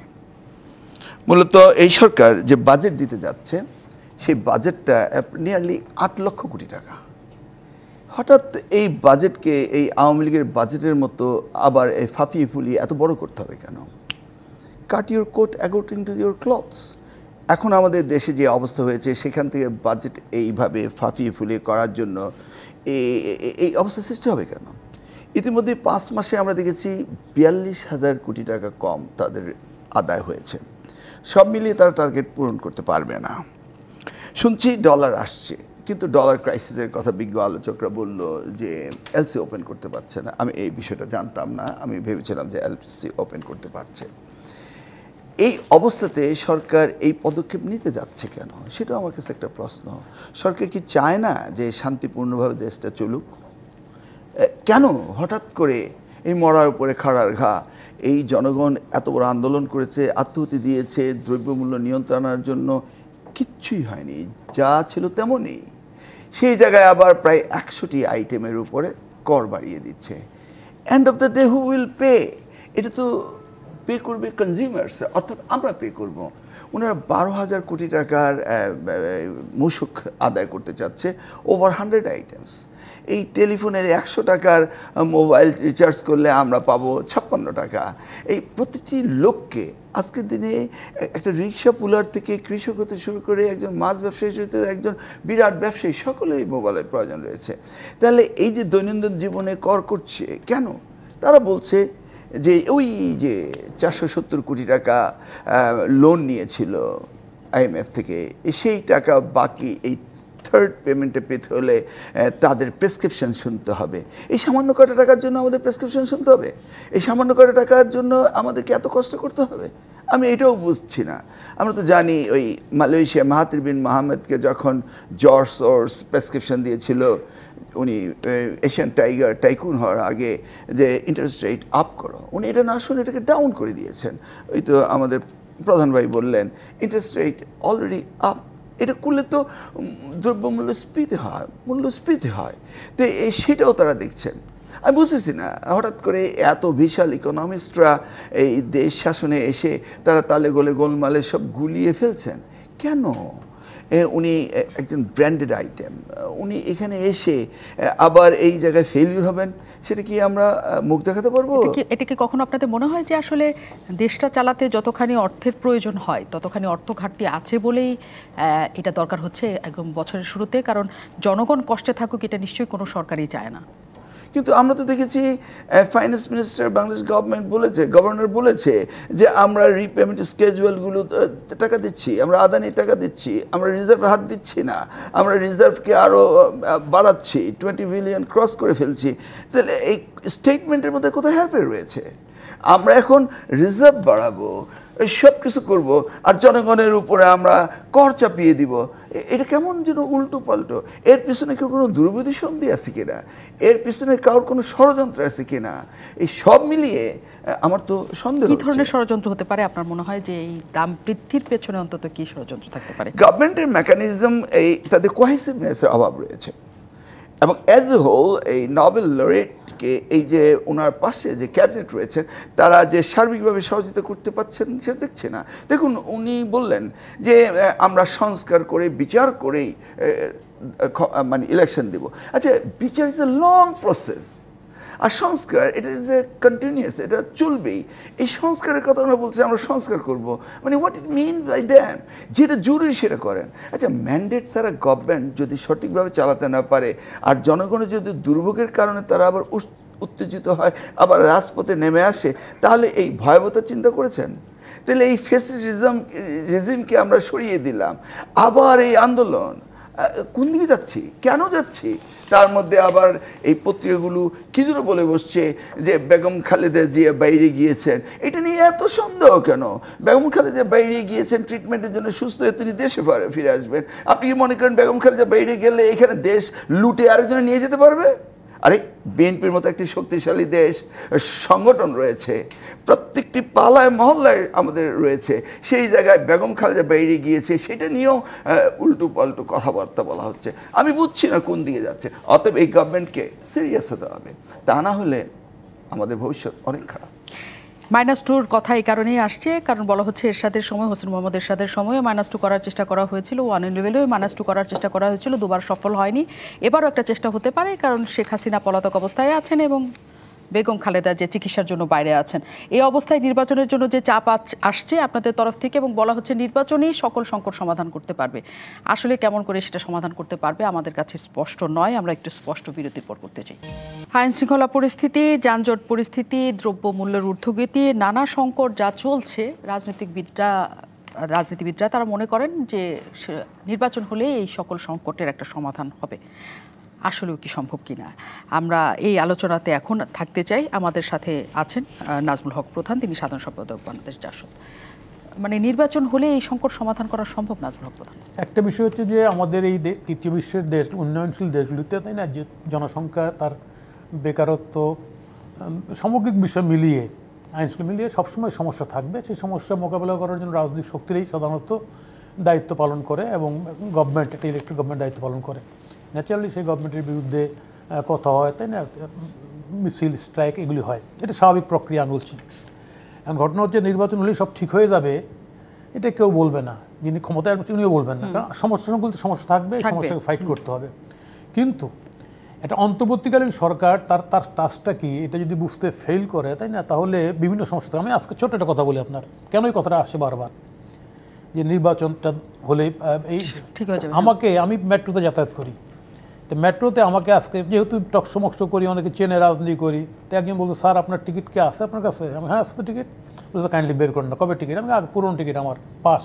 D: মূলত এই সরকার যে বাজেট দিতে যাচ্ছে, সেই বাজেটটা নিয়ারলি 8 লক্ষ কোটি টাকা। হঠাৎ এই বাজেটকে এই আওয়ামী লীগের বাজেটের মতো আবার এই ফাঁপিয়ে ফুলিয়ে এত বড় করতে হবে কেন? Cut your coat according to your clothes. এখন আমাদের দেশে যে অবস্থা হয়েছে, সেখান থেকে বাজেট এইভাবে ফাঁপিয়ে ফুলিয়ে করার জন্য এই অবস্থা সৃষ্টি হবে কেন? ইতিমধ্যে 5 মাসে আমরা দেখেছি 42,000 কোটি টাকা কম তাদের আদায় হয়েছে। সব মিলিয়ে তারা টার্গেট পূরণ করতে পারবে না। শুনছি ডলার আসছে, কিন্তু ডলার ক্রাইসিসের কথা বিজ্ঞ আলোচকরা বলল যে এলসি ওপেন করতে পারছে না। আমি এই বিষয়টা জানতাম না, আমি ভেবেছিলাম যে এলসি ওপেন করতে পারছে। এই অবস্থাতে সরকার এই পদক্ষেপ নিতে যাচ্ছে কেন, সেটা আমার কাছে একটা প্রশ্ন। সরকার কি চায় না যে শান্তিপূর্ণভাবে দেশটা চলুক? কেন হঠাৎ করে এই মরার উপরে খাড়ার ঘা? এই জনগণ এত বড় আন্দোলন করেছে, আত্মহতি দিয়েছে দ্রব্যমূল্য নিয়ন্ত্রণের জন্য, কিচ্ছুই হয়নি, যা ছিল তেমনই। সেই জায়গায় আবার প্রায় 100টি আইটেমের উপরে কর বাড়িয়ে দিচ্ছে। End of the day who will pay? এটা তো পে করবে কনজিউমার্স, অর্থাৎ আমরা পে করব। ওনারা 12,000 কোটি টাকার মূসক আদায় করতে চাচ্ছে, ওভার 100 আইটেমস। এই টেলিফোনের 100 টাকার মোবাইল রিচার্জ করলে আমরা পাবো 56 টাকা। এই প্রতিটি লোককে আজকের দিনে একটা রিক্সা পুলার থেকে কৃষক হতে শুরু করে একজন মাছ ব্যবসায়ী হতে একজন বিরাট ব্যবসায়ী, সকলেরই মোবাইলের প্রয়োজন রয়েছে। তাহলে এই যে দৈনন্দিন জীবনে কর করছে কেন? তারা বলছে যে ওই যে 470 কোটি টাকা লোন নিয়েছিল আইএমএফ থেকে, সেই টাকা বাকি এই থার্ড পেমেন্টে পেতে হলে তাদের প্রেসক্রিপশন শুনতে হবে। এই সামান্য কটা টাকার জন্য আমাদের প্রেসক্রিপশন শুনতে হবে? এই সামান্য কটা টাকার জন্য আমাদেরকে এত কষ্ট করতে হবে? আমি এটাও বুঝছি না। আমরা তো জানি ওই মালয়েশিয়া মাহাথির বিন মোহাম্মদকে যখন জর্জ সোরস প্রেসক্রিপশন দিয়েছিল উনি এশিয়ান টাইকুন হওয়ার আগে, যে ইন্টারেস্ট রেট আপ করো, উনি এটা না শুনে এটাকে ডাউন করে দিয়েছেন। ওই তো আমাদের প্রধান ভাই বললেন ইন্টারেস্ট রেট অলরেডি আপ। এটা করলে তো মূল্যস্ফীতি হয়। তো সেটাও তারা দেখছেন। আমি বুঝতেছি না, হঠাৎ করে এত বিশাল ইকোনমিস্টরা এই দেশ শাসনে এসে তারা তালে গোলে গোলমালে সব গুলিয়ে ফেলছেন কেন? উনি একজন ব্র্যান্ডেড আইটেম, উনি এখানে এসে আবার এই জায়গায় ফেলিউর হবেন, সেটা কি আমরা মুখ দেখাতে পারবো?
A: এটা কি কখনো আপনাদের মনে হয় যে আসলে দেশটা চালাতে যতখানি অর্থের প্রয়োজন হয় ততখানি অর্থ ঘাটতি আছে বলেই এটা দরকার হচ্ছে একদম বছরের শুরুতে? কারণ জনগণ কষ্টে থাকুক এটা নিশ্চয়ই কোনো সরকারই চায় না।
D: কিন্তু আমরা তো দেখেছি ফাইন্যান্স মিনিস্টার বাংলাদেশ গভর্নর বলেছে যে আমরা রিপেমেন্ট স্কেজুয়ালগুলো টাকা দিচ্ছি, আমরা আদানির টাকা দিচ্ছি, আমরা রিজার্ভে হাত দিচ্ছি না, আমরা রিজার্ভকে আরও বাড়াচ্ছি, 20 বিলিয়ন ক্রস করে ফেলছি। তাহলে এই স্টেটমেন্টের মধ্যে কোথায় হেরফের রয়েছে? আমরা এখন রিজার্ভ বাড়াবো, সব কিছু করবো, আর জনগণের উপরে আমরা কর চাপিয়ে দিব। এটা কেমন যেন উল্টো পাল্টো। এর পিছনে কেউ কোনো দুর্বুদ্ধি সন্ধি আছে কিনা, এর পিছনে কারোর কোনো ষড়যন্ত্র আছে কিনা, এই সব মিলিয়ে আমার তো সন্দেহ।
A: কি ধরনের ষড়যন্ত্র হতে পারে আপনার মনে হয় যে এই দাম বৃদ্ধির পেছনে অন্তত কি ষড়যন্ত্র থাকতে পারে?
D: গভর্নমেন্টের মেকানিজম, এই তাদের কোহেসিভনেসের অভাব রয়েছে। এবং অ্যাজ এ হোল এই নোবেল লরেটকে এই যে ওনার পাশে যে ক্যাবিনেট রয়েছেন তারা যে সার্বিকভাবে সহযোগিতা করতে পারছেন সেটা দেখছে না। দেখুন, উনি বললেন যে আমরা সংস্কার করে বিচার করেই মানে ইলেকশন দেব। আচ্ছা, বিচার ইজ এ লং প্রসেস, আর সংস্কার এটা যে কন্টিনিউয়াস, এটা চলবেই। এই সংস্কারের কথা আমরা বলছি, আমরা সংস্কার করব, মানে what it mean by that? যেটা জরুরি সেটা করেন। আচ্ছা, ম্যান্ডেট ছাড়া গভর্নমেন্ট যদি সঠিকভাবে চালাতে না পারে, আর জনগণের যদি দুর্ভোগের কারণে তারা আবার উত্তেজিত হয়, আবার রাজপথে নেমে আসে, তাহলে এই ভয়াবহতার চিন্তা করেছেন? তাহলে এই রেজিমকে আমরা সরিয়ে দিলাম, আবার এই আন্দোলন কোন দিকে যাচ্ছি, কেন যাচ্ছি? তার মধ্যে আবার এই পত্রিকাগুলো কি জন্য বলে বসছে যে বেগম খালেদা জিয়া বাইরে গিয়েছেন। এটা নিয়ে এত সন্দেহ কেন? বেগম খালেদা বাইরে গিয়েছেন ট্রিটমেন্টের জন্য, সুস্থ হয়ে তিনি দেশে ফিরে আসবেন। আপনি কি মনে করেন বেগম খালেদা বাইরে গেলে এখানে দেশ লুটে আরেকজনে নিয়ে যেতে পারবে? আরে, বিএনপির মতো একটি শক্তিশালী দেশ সংগঠন রয়েছে, প্রত্যেকটি পালায় মহল্লায় আমাদের রয়েছে, সেই জায়গায় বেগম খালেদা বাইরে গিয়েছে, সেটা নিয়েও উল্টো পাল্টো কথাবার্তা বলা হচ্ছে। আমি বুঝছি না কোন দিকে যাচ্ছে। অতএব এই গভর্নমেন্টকে সিরিয়াস হতে হবে, তা না হলে আমাদের ভবিষ্যৎ অনেক খারাপ।
A: -2 কথা এই কারণেই আসছে, কারণ বলা হচ্ছে এরশাদের সময়, হোসেন মোহাম্মদ এরশাদের সময় -2 করার চেষ্টা করা হয়েছিল, 111-এও -2 করার চেষ্টা করা হয়েছিল, দুবার সফল হয়নি। এবারও একটা চেষ্টা হতে পারে, কারণ শেখ হাসিনা পলাতক অবস্থায় আছেন এবং বেগম খালেদা যে চিকিৎসার জন্য বাইরে আছেন। এই অবস্থায় নির্বাচনের জন্য যে চাপ আসছে আপনাদের তরফ থেকে, এবং বলা হচ্ছে নির্বাচনেই সকল সংকট সমাধান করতে পারবে। আসলে কেমন করে সেটা সমাধান করতে পারবে আমাদের কাছে স্পষ্ট নয়। আমরা একটু স্পষ্ট বিরতির পর করতে চাই। আইন শৃঙ্খলা পরিস্থিতি, যানজট পরিস্থিতি, দ্রব্যমূল্যের ঊর্ধ্বগতি, নানা সংকট যা চলছে, রাজনীতিবিদরা তারা মনে করেন যে নির্বাচন হলে এই সকল সংকটের একটা সমাধান হবে। আসলেও কি সম্ভব কিনা আমরা এই আলোচনাতে এখন থাকতে চাই। আমাদের সাথে আছেন নাজমুল হক প্রধান, তিনি সাধারণ সম্পাদক বাংলাদেশ জাসদ। মানে নির্বাচন হলে এই সংকট সমাধান করা সম্ভব নাজমুল হক প্রধান?
B: একটা বিষয় হচ্ছে যে আমাদের এই তৃতীয় বিশ্বের দেশ, উন্নয়নশীল দেশগুলিতে, তাই না, যে জনসংখ্যা, তার বেকারত্ব, সামগ্রিক বিষয় মিলিয়ে, আইনশৃঙ্খলা মিলিয়ে সবসময় সমস্যা থাকবে। সেই সমস্যা মোকাবেলা করার জন্য রাজনৈতিক শক্তিরাই সাধারণত দায়িত্ব পালন করে এবং গভর্নমেন্ট, একটা ইলেকটেড গভর্নমেন্ট দায়িত্ব পালন করে। ন্যাচারালি সেই গভর্নমেন্টের বিরুদ্ধে কথা হয়, তাই না, মিছিল, স্ট্রাইক, এগুলি হয়। এটা স্বাভাবিক প্রক্রিয়া, আমি বলছি। এখন ঘটনা হচ্ছে নির্বাচন হলেই সব ঠিক হয়ে যাবে এটা কেউ বলবে না, যিনি ক্ষমতায় আসবেন উনিও বলবেন না। কারণ সমস্যাগুলো সমস্যা থাকবে, সমস্যাকে ফাইট করতে হবে। কিন্তু একটা অন্তর্বর্তীকালীন সরকার তার টাস্কটা কি, এটা যদি বুঝতে ফেল করে, তাই না, তাহলে বিভিন্ন সমস্যা থাকে। আমি আজকে ছোট একটা কথা বলি আপনার, কেন এই কথাটা আসে বারবার, যে নির্বাচনটা হলে এই আমি মেট্রোতে যাতায়াত করি, তো মেট্রোতে আমাকে আজকে যেহেতু টকসমক্স করি, অনেকে চেনে, রাজনীতি করি, তো একজন বলতো স্যার আপনার টিকিট কি আছে আপনার কাছে? আমি হ্যাঁ আছে তো টিকিট। বলতো কাইন্ডলি বের করেন না। কবে টিকিট? আমি পুরনো টিকিট, আমার পাস।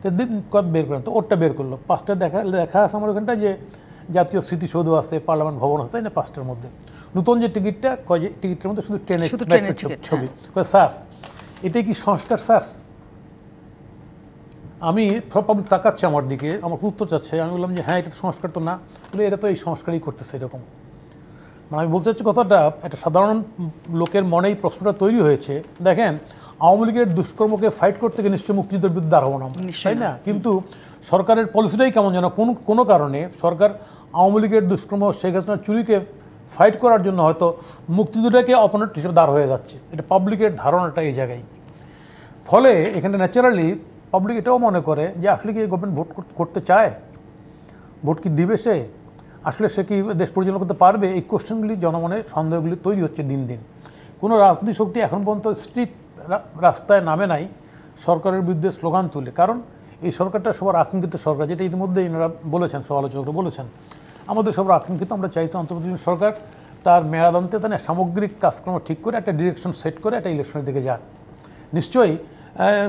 B: তো দিন কত বের করেন, তো ওরটা বের করলো। 5টা দেখা আছে আমার ওখানটা যে জাতীয় স্মৃতিসৌধ আছে, পার্লামেন্ট ভবন আছে, তাই না, 5টার মধ্যে। নতুন যে টিকিটটা কয় যে টিকিটের মধ্যে শুধু ট্রেনের ছবি। স্যার এটাই কি সংস্কার স্যার? আমি সব পাবলিক তাকাচ্ছে আমার দিকে, আমার উত্তর চাচ্ছে। আমি বললাম যে হ্যাঁ, এটা তো সংস্কার তো না। বলে এরা তো এই সংস্কারই করতেছে এরকম। মানে আমি বলতে চাচ্ছি কথাটা, একটা সাধারণ লোকের মনেই প্রশ্নটা তৈরি হয়েছে। দেখেন, আওয়ামী লীগের দুষ্কর্মকে ফাইট করতে গিয়ে নিশ্চয়ই মুক্তিযুদ্ধের বিরুদ্ধে দাঁড়াবো না, তাই না? কিন্তু সরকারের পলিসিটাই কেমন যেন কোনো কারণে সরকার আওয়ামী লীগের দুষ্কর্ম, শেখ হাসিনার চুরিকে ফাইট করার জন্য হয়তো মুক্তিযুদ্ধটাকে অপোনেন্ট হিসেবে দাঁড় হয়ে যাচ্ছে। এটা পাবলিকের ধারণাটা এই জায়গায়। ফলে এখানে ন্যাচারালি পাবলিক এটাও মনে করে যে আসলে কি গভর্নমেন্ট ভোট করতে চায়, ভোট কি দিবে সে, আসলে সে কি দেশ পরিচালনা করতে পারবে? এই কোশ্চেনগুলি, জনমনের সন্দেহগুলি তৈরি হচ্ছে দিন দিন। কোনো রাজনৈতিক শক্তি এখন পর্যন্ত স্ট্রিট রাস্তায় নামে নাই সরকারের বিরুদ্ধে স্লোগান তুলে। কারণ এই সরকারটা সবার আকাঙ্ক্ষিত সরকার, যেটা ইতিমধ্যে এনারা বলেছেন, সমালোচকরা বলেছেন, আমাদের সবার আকাঙ্ক্ষিত। আমরা চাইছি অন্তর্বর্তীকালীন সরকার তার মেয়াদান্তে তার সামগ্রিক কাজকর্ম ঠিক করে একটা ডিরেকশন সেট করে একটা ইলেকশনের দিকে যান। নিশ্চয়ই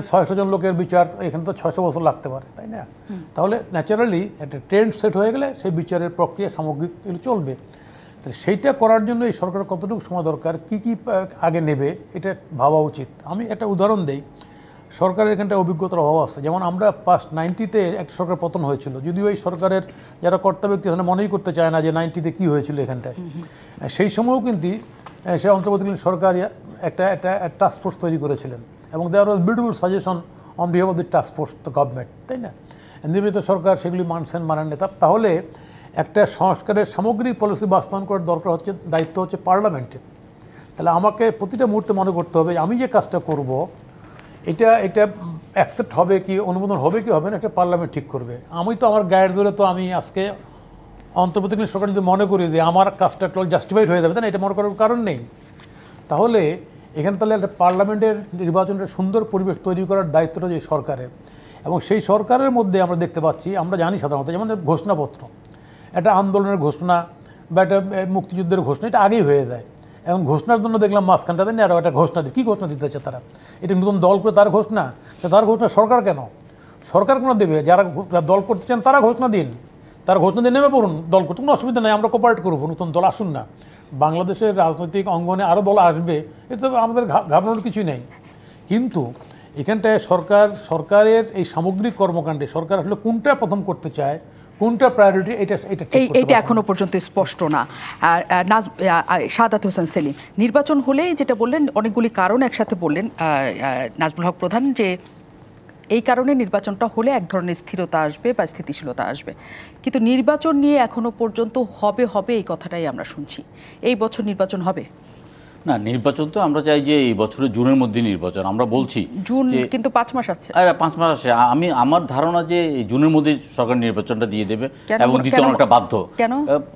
B: 600 জন লোকের বিচার, এখানে তো 600 বছর লাগতে পারে, তাই না? তাহলে ন্যাচারালি একটা ট্রেন্ড সেট হয়ে গেলে সেই বিচারের প্রক্রিয়া সামগ্রিক চলবে। সেইটা করার জন্য এই সরকারের কতটুকু সময় দরকার, কি আগে নেবে, এটা ভাবা উচিত। আমি একটা উদাহরণ দেই। সরকারের এখানটা অভিজ্ঞতার অভাব আছে। যেমন আমরা পাস্ট 90-তে একটা সরকার পতন হয়েছিল, যদিও এই সরকারের যারা কর্তা ব্যক্তি এখানে মনেই করতে চায় না যে 90-তে কী হয়েছিল এখানটায়। সেই সময়ও কিন্তু সে অন্তর্বর্তীকালীন সরকার একটা টাস্কফোর্স তৈরি করেছিলেন, এবং there was beautiful suggestion on behalf of the task force, the government, তাই না? নিয়মিত সরকার সেগুলি মানেন না। তাহলে একটা সংস্কারের সামগ্রিক পলিসি বাস্তবায়ন করার দরকার হচ্ছে, দায়িত্ব হচ্ছে পার্লামেন্টের। তাহলে আমাকে প্রতিটা মুহূর্তে মনে করতে হবে আমি যে কাজটা করব এটা অ্যাকসেপ্ট হবে কি, অনুমোদন হবে কি হবে না, একটা পার্লামেন্ট ঠিক করবে। আমি তো আমার গায়ের ধরে তো আমি আজকে অন্তর্বর্তীকালীন সরকার যদি মনে করি যে আমার কাজটা জাস্টিফাইড হয়ে যাবে, তাই না? এটা মনে করার কারণ নেই। তাহলে এখানে তাহলে একটা পার্লামেন্টের নির্বাচনের সুন্দর পরিবেশ তৈরি করার দায়িত্বটা যে সরকারের, এবং সেই সরকারের মধ্যে আমরা দেখতে পাচ্ছি, আমরা জানি সাধারণত যেমন ঘোষণাপত্র, একটা আন্দোলনের ঘোষণা বা একটা মুক্তিযুদ্ধের ঘোষণা, এটা আগেই হয়ে যায়। এখন ঘোষণার জন্য দেখলাম মাঝখানটাতে নিয়ে আরও একটা ঘোষণা কী ঘোষণা দিতে চাচ্ছে তারা? এটা নতুন দল করে তার ঘোষণা, তার ঘোষণা সরকার কেন? সরকার কোনো দেবে? যারা দল করতে চান তারা ঘোষণা দিন, তারা ঘোষণা দিয়ে নেমে পড়ুন, দল করতে কোনো অসুবিধা নেই, আমরা কোপারেট করবো, নতুন দল আসুন না। বাংলাদেশের রাজনৈতিক অঙ্গনে আরও দল আসবে, এতে আমাদের ঘাবড়ানোর কিছুই নেই। কিন্তু এখানটায় সরকারের এই সামগ্রিক কর্মকাণ্ডে সরকার আসলে কোনটা প্রথম করতে চায়, কোনটা প্রায়োরিটি, এইটা
A: এখনো পর্যন্ত স্পষ্ট না। সাদাত হোসেন সেলিম, নির্বাচন হলেই যেটা বললেন, অনেকগুলি কারণ একসাথে বললেন নাজমুল হক প্রধান, যে এই কারণে নির্বাচনটা হলে এক ধরনের স্থিরতা আসবে বা স্থিতিশীলতা আসবে। কিন্তু নির্বাচন নিয়ে এখনো পর্যন্ত হবে এই কথাটাই আমরা শুনছি। এই বছর নির্বাচন হবে
C: না? নির্বাচন তো আমরা চাই যে এই বছরের জুনের মধ্যে নির্বাচন, আমরা বলছি
A: জুন, কিন্তু 5 মাস আছে।
C: 5 মাস আছে। আমার ধারণা যে এই জুনের মধ্যে সরকার নির্বাচনটা দিয়ে দেবে, এবং দিতে অনেকটা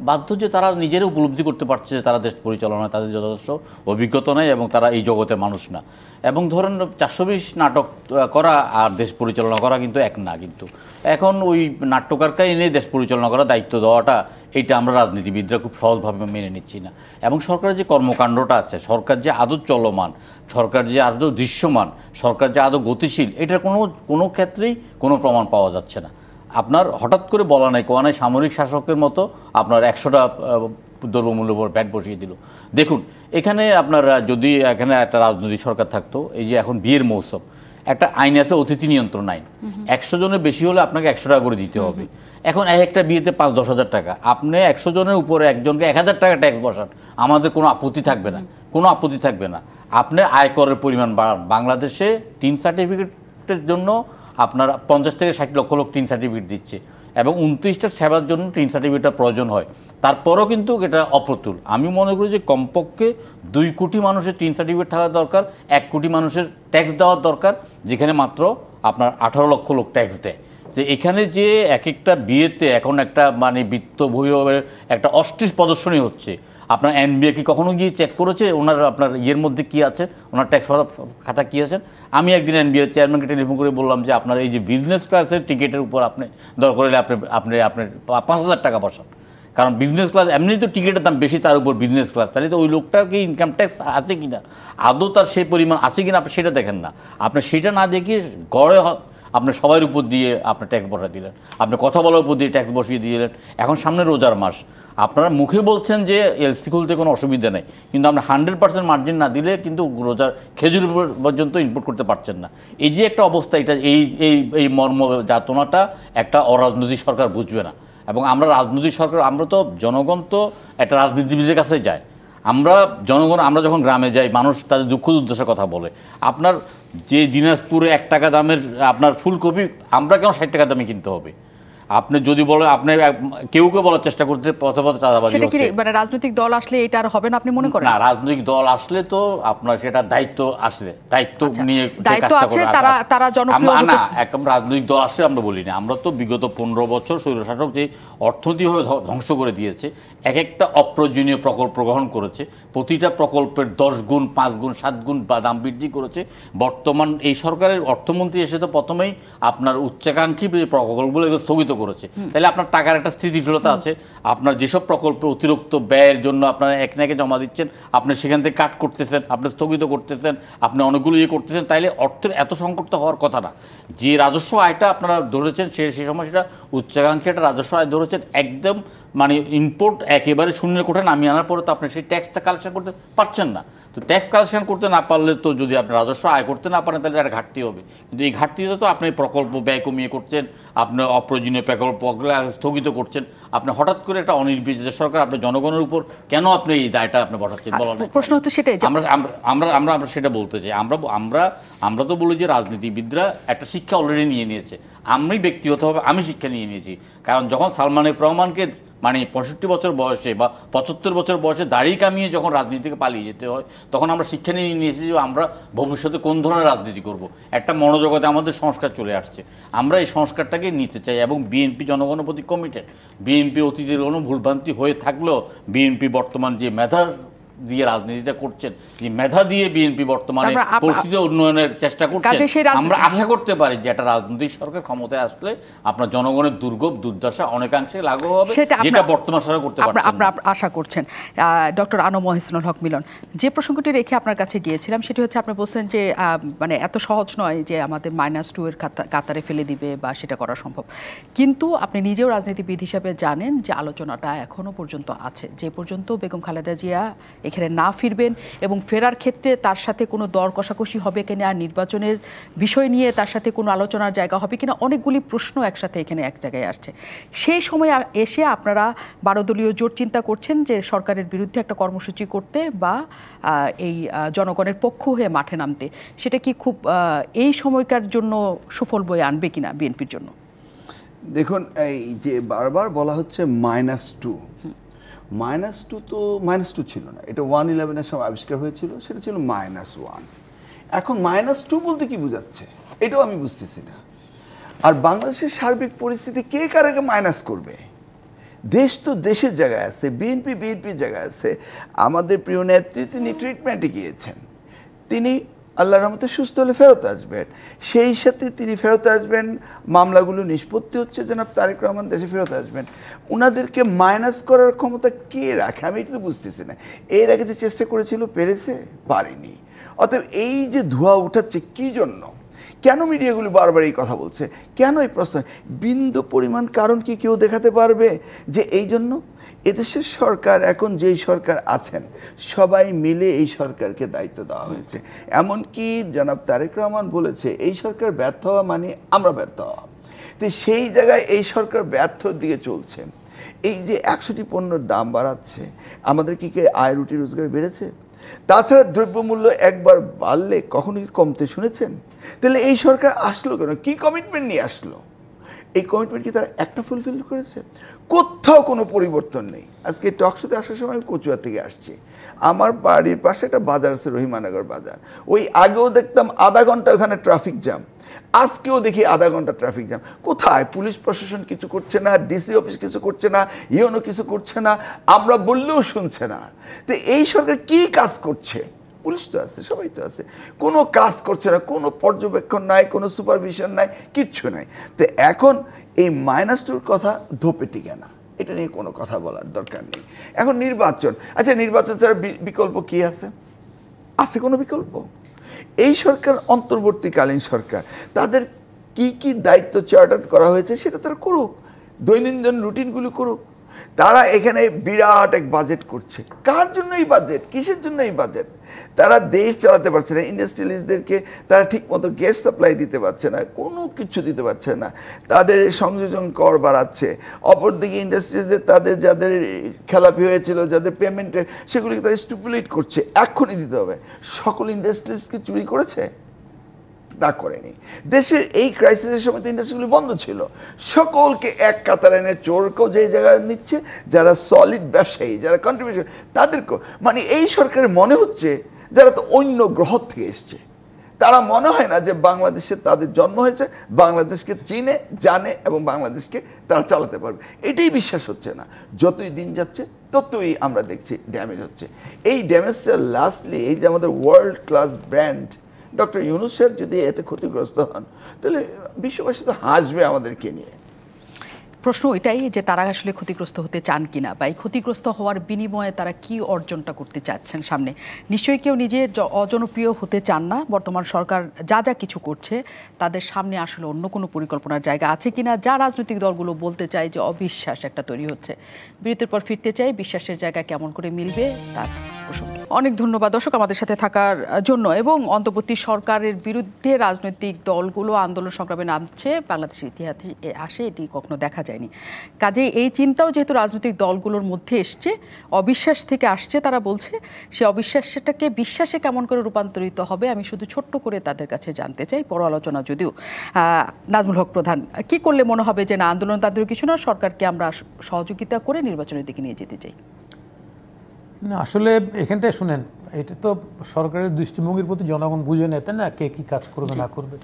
C: বাধ্য যে তারা নিজেরা উপলব্ধি করতে পারছে যে তারা দেশ পরিচালনায় তাদের যথেষ্ট অভিজ্ঞতা নেই, এবং তারা এই জগতের মানুষ না। এবং ধরেন 420 নাটক করা আর দেশ পরিচালনা করা কিন্তু এক না। কিন্তু এখন ওই নাট্যকারকে এনে দেশ পরিচালনা করার দায়িত্ব দেওয়াটা, এইটা আমরা রাজনীতিবিদরা খুব সহজভাবে মেনে নিচ্ছি না। এবং সরকারের যে কর্মকাণ্ডটা আছে, সরকার যে আদৌ চলমান, সরকার যে আদৌ দৃশ্যমান, সরকার যে আদৌ গতিশীল, এটার কোনো ক্ষেত্রেই কোনো প্রমাণ পাওয়া যাচ্ছে না। আপনার হঠাৎ করে বলা নাই কোয়া নাই, সামরিক শাসকের মতো আপনার 100টা দ্রব্যমূল্যের উপর ব্যাট বসিয়ে দিল। দেখুন, এখানে আপনার যদি এখানে একটা রাজনৈতিক সরকার থাকতো, এই যে এখন বিয়ের মৌসুম, একটা আইন আছে, অতিথি নিয়ন্ত্রণ আইন। 100 জনের বেশি হলে আপনাকে 100 টাকা করে দিতে হবে। এখন একটা বিয়েতে 5-10 হাজার টাকা, আপনি 100 জনের উপরে একজনকে 1000 টাকা ট্যাক্স বসান, আমাদের কোনো আপত্তি থাকবে না, কোনো আপত্তি থাকবে না। আপনি আয়করের পরিমাণ বাড়ান। বাংলাদেশে টিন সার্টিফিকেটের জন্য আপনার 50 থেকে 60 লক্ষ লোক টিন সার্টিফিকেট দিচ্ছে, এবং 29টা সেবার জন্য টিন সার্টিফিকেটটা প্রয়োজন হয়। তারপরও কিন্তু এটা অপ্রতুল। আমি মনে করি যে কমপক্ষে 2 কোটি মানুষের টিন সার্টিফিকেট থাকা দরকার, 1 কোটি মানুষের ট্যাক্স দেওয়ার দরকার, যেখানে মাত্র আপনার 18 লক্ষ লোক ট্যাক্স দেয়। যে এখানে যে এক একটা বিয়েতে এখন একটা মানে বিত্ত বহির্ভবের একটা অশ্লীল প্রদর্শনী হচ্ছে। আপনার এনবিআর কি কখনো গিয়ে চেক করেছে ওনার আপনার ইয়ের মধ্যে কি আছে, ওনার ট্যাক্স খাতা কী আছে? আমি একদিন এনবিআর চেয়ারম্যানকে টেলিফোন করে বললাম যে আপনার এই যে বিজনেস ক্লাসের টিকিটের উপর আপনি দরকার হলে আপনি 5,000 টাকা বসান, কারণ বিজনেস ক্লাস এমনি তো টিকিটের দাম বেশি, তার উপর বিজনেস ক্লাস, তাহলে তো ওই লোকটার কি ইনকাম ট্যাক্স আছে কিনা, আদৌ তার সেই পরিমাণ আছে কিনা আপনি সেটা দেখেন না। আপনি সেটা না দেখিয়ে গড়ে আপনি সবার উপর দিয়ে আপনি ট্যাক্স বসা দিলেন, আপনি কথা বলার উপর দিয়ে ট্যাক্স বসিয়ে দিলেন। এখন সামনে রোজার মাস, আপনারা মুখে বলছেন যে এলসি খুলতে কোনো অসুবিধা নেই, কিন্তু আমরা 100% মার্জিন না দিলে কিন্তু রোজার খেজুর পর্যন্ত ইম্পোর্ট করতে পারছেন না। এই যে একটা অবস্থা, এটা এই এই এই মর্ম যাতনাটা একটা অরাজনৈতিক সরকার বুঝবে না। এবং আমরা রাজনৈতিক সরকার, আমরা তো জনগণ তো একটা রাজনীতিবিদের কাছে যায়, আমরা জনগণ, আমরা যখন গ্রামে যাই মানুষ তাদের দুঃখ দুর্দশার কথা বলে। আপনার যে দিনাজপুরে 1 টাকা দামের আপনার ফুলকপি আমরা কেন 60 টাকা দামে কিনতে হবে? আপনি যদি বলেন, আপনি কেউ বলার চেষ্টা করতে পথে পথে চাঁদাবাজি
A: সেটা কি
C: হচ্ছে।
A: মানে রাজনৈতিক দল আসলে এটা আর হবে না আপনি মনে করেন?
C: না, রাজনৈতিক দল আসলে তো আপনার সেটা দায়িত্ব আসলে দায়িত্ব নিয়ে
A: দায়িত্ব আছে, তারা জনপ্রিয়
C: না, একদম রাজনৈতিক দল আসলে আমরা বলি না। আমরা তো বিগত 15 বছর স্বৈরশাসক যে অর্থনৈতিকভাবে ধ্বংস করে দিয়েছে, এক একটা অপ্রয়োজনীয় প্রকল্প গ্রহণ করেছে, প্রতিটা প্রকল্পের 10 গুণ 5 গুণ 7 গুণ দাম বৃদ্ধি করেছে। বর্তমান এই সরকারের অর্থমন্ত্রী এসে তো প্রথমেই আপনার উচ্চাকাঙ্ক্ষী প্রকল্পগুলো স্থগিত করেছে। তাহলে আপনার টাকার একটা স্থিতিশীলতা আছে। আপনার যেসব প্রকল্পে অতিরিক্ত ব্যয়ের জন্য আপনারা এক নাকে জমা দিচ্ছেন, আপনি সেখান থেকে কাট করতেছেন, আপনি স্থগিত করতেছেন, আপনি অনেকগুলো করতেছেন। তাইলে অর্থের এত সংকট তো হওয়ার কথা না। যে রাজস্ব আয়টা আপনারা ধরেছেন সেই সময় সেটা উচ্চাকাঙ্ক্ষী একটা রাজস্ব আয় ধরেছেন, একদম মানে ইম্পোর্ট একেবারে শূন্যের কোঠা নামিয়ে আনার পরে তো আপনি সেই ট্যাক্সটা কালেকশন করতে পারছেন না। তো ট্যাক্স কালেকশন করতে না পারলে তো, যদি আপনি রাজস্ব আয় করতে না পারেন, তাহলে একটা ঘাটতি হবে। কিন্তু এই ঘাটতিতে তো আপনি প্রকল্প ব্যয় কমিয়ে করছেন, আপনি অপ্রয়োজনীয় প্রকল্পগুলো স্থগিত করছেন। আপনি হঠাৎ করে একটা অনির্বাচিত সরকার, আপনি জনগণের উপর কেন আপনি এই দায়টা আপনি বসাচ্ছেন?
A: প্রশ্ন হচ্ছে সেটাই,
C: আমরা সেটা বলতে চাই। আমরা তো বলি যে রাজনীতিবিদরা একটা শিক্ষা অলরেডি নিয়েছে। আমি ব্যক্তিগতভাবে আমি শিক্ষা নিয়েছি। কারণ যখন সালমান এফ রহমানকে মানে 65 বছর বয়সে বা 75 বছর বয়সে দাড়ি কামিয়ে যখন রাজনীতি থেকে পালিয়ে যেতে হয়, তখন আমরা শিক্ষা নিয়েছি যে আমরা ভবিষ্যতে কোন ধরনের রাজনীতি করব। একটা মনোজগতে আমাদের সংস্কার চলে আসছে, আমরা এই সংস্কারটাকে নিতে চাই। এবং বিএনপি জনগণের প্রতি কমিটেড। বিএনপি অতীতের কোনো ভুলভ্রান্তি হয়ে থাকলেও বিএনপি বর্তমান যে মেধা দিয়ে রাজনীতিটা করছেন, যে মেধা দিয়ে বিএনপি বর্তমানে পরিস্থিতি উন্নয়নের চেষ্টা করছেন, আমরা আশা করতে পারি যে একটা রাজনৈতিক সরকার ক্ষমতায় আসলে আপনার জনগণের দুর্ভোগ দুর্দশা অনেকাংশে লাঘব হবে, যেটা বর্তমান সরকার করতে পারছেন না।
A: আপনারা আশা করছেন। ডক্টর আনোয়ার মহসিনুল হক মিলন, যে প্রসঙ্গটি রেখে আপনার কাছে গিয়েছিলাম সেটি হচ্ছে, আপনি বলছেন যে মানে এত সহজ নয় যে আমাদের -2 এর কাতারে ফেলে দিবে বা সেটা করা সম্ভব। কিন্তু আপনি নিজেও রাজনীতিবিদ হিসাবে জানেন যে আলোচনাটা এখনো পর্যন্ত আছে, যে পর্যন্ত বেগম খালেদা জিয়া এখানে না ফিরবেন এবং ফেরার ক্ষেত্রে তার সাথে কোনো দর কষাকষি হবে কিনা, নির্বাচনের বিষয় নিয়ে তার সাথে কোনো আলোচনার জায়গা হবে কিনা, অনেকগুলি প্রশ্ন একসাথে এখানে এক জায়গায় আসছে। সেই সময় এসে আপনারা 12 দলীয় জোট চিন্তা করছেন যে সরকারের বিরুদ্ধে একটা কর্মসূচি করতে বা এই জনগণের পক্ষ হয়ে মাঠে নামতে। সেটা কি খুব এই সময়কার জন্য সুফল বয়ে আনবে কিনা বিএনপির জন্য?
D: দেখুন, এই যে বারবার বলা হচ্ছে -2, -2 তো -2 ছিল না, এটা 1/11-এর সময় আবিষ্কার হয়েছিল, সেটা ছিল -1। এখন -2 বলতে কি বোঝাচ্ছে এটাও আমি বুঝতেছি না। আর বাংলাদেশের সার্বিক পরিস্থিতি কে কারাকে মাইনাস করবে? দেশ তো দেশের জায়গায় আছে, বিএনপির জায়গায় আছে। আমাদের প্রিয় নেত্রী তিনি ট্রিটমেন্টে গিয়েছেন, তিনি আল্লাহর রহমতে সুস্থ হলে ফেরত আসবেন। সেই সাথে তিনি ফেরত আসবেন, মামলাগুলো নিষ্পত্তি হচ্ছে, জনাব তারেক রহমান দেশে ফেরত আসবেন। ওনাদেরকে মাইনাস করার ক্ষমতা কে রাখে আমি এটা তো বুঝতেছি না। এর আগে যে চেষ্টা করেছিল পেরেছে, পারেনি। অতএব এই যে ধোঁয়া উঠাচ্ছে কী জন্য, কেন মিডিয়াগুলি বারবার এই কথা বলছে, কেন এই প্রশ্ন, বিন্দু পরিমাণ কারণ কি কেউ দেখাতে পারবে যে এই জন্য? এদেশের সরকার এখন যেই সরকার আছেন সবাই মিলে এই সরকারকে দায়িত্ব দেওয়া হয়েছে। এমনকি জনাব তারেক রহমান বলেছে এই সরকার ব্যর্থ হওয়া মানে আমরা ব্যর্থ হওয়া। তো সেই জায়গায় এই সরকার ব্যর্থ দিকে চলছে। এই যে 100টি পণ্যের দাম বাড়াচ্ছে, আমাদের কি আয় রুটি রোজগার বেড়েছে? তাছাড়া দ্রব্যমূল্য একবার বাড়লে কখনো কি কমতে শুনেছেন? তাহলে এই সরকার আসলো কেন, কি কমিটমেন্ট নিয়ে আসলো? এই কমিটমেন্ট কি তারা একটা ফুলফিল করেছে? কোথাও কোনো পরিবর্তন নেই। আজকে টকশোতে আসার সময় আমি কচুয়া থেকে আসছি, আমার বাড়ির পাশে একটা বাজার আছে রহিমানগর বাজার, ওই আগেও দেখতাম আধা ঘন্টা ওখানে ট্রাফিক জ্যাম, আজকেও দেখি আধা ঘন্টা ট্রাফিক জ্যাম। কোথায়? পুলিশ প্রশাসন কিছু করছে না, ডিসি অফিস কিছু করছে না, ইউনো কিছু করছে না, আমরা বললেও শুনছে না। তো এই সরকার কি কাজ করছে? পুলিশ তো আছে, সবাই তো আছে, কোনো কাজ করছে না, কোনো পর্যবেক্ষণ নাই, কোনো সুপারভিশন নাই, কিচ্ছু নাই। তো এখন এই -2 কথা ধোপে টিকে না, এটা নিয়ে কোনো কথা বলার দরকার নেই। এখন নির্বাচন, আচ্ছা নির্বাচন ছাড়া বিকল্প কি আছে? আছে কোনো বিকল্প? এই সরকার অন্তর্বর্তীকালীন সরকার, তাদের কি কি দায়িত্ব চার্টার করা হয়েছে সেটা তারা করুক, দৈনন্দিন রুটিনগুলো করুক। তারা এখানে বিরাট এক বাজেট করছে। কার জন্য এই বাজেট, কিসের জন্য এই বাজেট? তারা দেশ চালাতে পারছে না, ইন্ডাস্ট্রিয়ালিস্টদেরকে তারা ঠিকমতো গ্যাস সাপ্লাই দিতে পারছে না, কোনো কিছু দিতে পারছে না, তাদের সংযোজন কর বাড়াচ্ছে। অপরদিকে ইন্ডাস্ট্রিজদের তাদের যাদের খেলাপি হয়েছিল, যাদের পেমেন্টের, সেগুলিকে তারা স্টুপুলেট করছে, এক্ষুনি দিতে হবে। সকল ইন্ডাস্ট্রিজকে চুরি করেছে? তা করেনি। দেশের এই ক্রাইসিসের সময় তো ইন্ডাস্ট্রিগুলি বন্ধ ছিল। সকলকে এক কাতার এনে, চোরকেও যে জায়গায় নিচ্ছে, যারা সলিড ব্যবসায়ী, যারা কন্ট্রিবিউশন, তাদেরকেও। মানে এই সরকারের মনে হচ্ছে যারা তো অন্য গ্রহ থেকে এসছে, তারা মনে হয় না যে বাংলাদেশে তাদের জন্ম হয়েছে, বাংলাদেশকে চিনে জানে এবং বাংলাদেশকে তারা চালাতে পারবে। এটাই বিশ্বাস হচ্ছে না। যতই দিন যাচ্ছে ততই আমরা দেখছি ড্যামেজ হচ্ছে। এই ড্যামেজটা লাস্টলি, এই যে আমাদের world class brand doctor Yunus সাহেব যদি এতে ক্ষতিগ্রস্ত হন, তাহলে বিশ্ববাসী তো হাসবে আমাদেরকে নিয়ে।
A: প্রশ্ন এটাই যে তারা আসলে ক্ষতিগ্রস্ত হতে চান কিনা, বা এই ক্ষতিগ্রস্ত হওয়ার বিনিময়ে তারা কি অর্জনটা করতে চাচ্ছেন সামনে। নিশ্চয়ই কেউ নিজে অজনপ্রিয় হতে চান না। বর্তমান সরকার যা যা কিছু করছে তাদের সামনে আসলে অন্য কোনো পরিকল্পনার জায়গা আছে কিনা, যা রাজনৈতিক দলগুলো বলতে চায় যে অবিশ্বাস একটা তৈরি হচ্ছে, বিরতির পর ফিরতে চাই, বিশ্বাসের জায়গা কেমন করে মিলবে তার প্রসঙ্গে। অনেক ধন্যবাদ দর্শক আমাদের সাথে থাকার জন্য। এবং অন্তর্বর্তী সরকারের বিরুদ্ধে রাজনৈতিক দলগুলো আন্দোলন সংগ্রামে নামছে, বাংলাদেশের ইতিহাসে আসে এটি কখনো দেখা যায়নি। কাজেই এই চিন্তাও যেহেতু রাজনৈতিক দলগুলোর মধ্যে এসছে, অবিশ্বাস থেকে আসছে, তারা বলছে সে অবিশ্বাসটাকে বিশ্বাসে কেমন করে রূপান্তরিত হবে। আমি শুধু ছোট্ট করে তাদের কাছে জানতে চাই, পর আলোচনা যদিও। নাজমুল হক প্রধান, কি করলে মনে হবে যে না, আন্দোলন তাদের কিছু না, সরকারকে আমরা সহযোগিতা করে নির্বাচনের দিকে নিয়ে যেতে চাই?
B: না, আসলে এখানটায় শুনেন, এটা তো সরকারের দৃষ্টিভঙ্গির প্রতি জনগণ বুঝে নেয়, তাই না, কে কী কাজ করবে না করবে।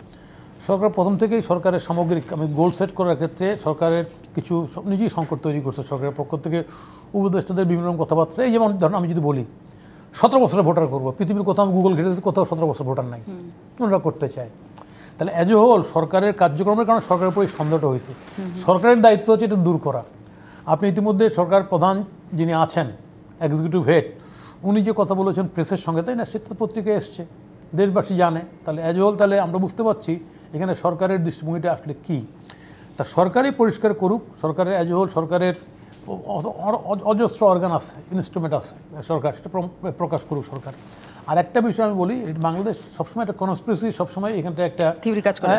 B: সরকার প্রথম থেকেই সরকারের সামগ্রিক গোল সেট করার ক্ষেত্রে সরকারের কিছু নিজেই সংকট তৈরি করছে। সরকারের পক্ষ থেকে উপদেষ্টাদের বিভিন্ন রকম কথাবার্তা, এই যেমন ধরুন আমি যদি বলি 17 বছরে ভোটার করবো, পৃথিবীর কোথাও গুগল ঘেটেছে, কোথাও 17 বছর ভোটার নাই, ওনারা করতে চায়। তাহলে অ্যাজ এ হোল সরকারের কার্যক্রমের কারণে সরকারের উপরে সন্দেহটা হয়েছে। সরকারের দায়িত্ব হচ্ছে এটা দূর করা। আপনি ইতিমধ্যে সরকার প্রধান যিনি আছেন, এক্সিকিউটিভ হেড, উনি যে কথা বলেছেন প্রেসের সঙ্গে, তাই না, সেটা তো পত্রিকায় এসছে, দেশবাসী জানে। তাহলে অ্যাজ এ হোল তাহলে আমরা বুঝতে পারছি এখানে সরকারের দৃষ্টিভঙ্গিটা আসলে কী। তা সরকারই পরিষ্কার করুক। সরকারের অ্যাজ এ হোল সরকারের অজস্র অর্গান আছে, ইনস্ট্রুমেন্ট আছে, সরকার সেটা প্রকাশ করুক সরকার। আর একটা বিষয় আমি বলি, বাংলাদেশ সবসময় একটা কনস্পিরেসি, সবসময় এখানটা একটা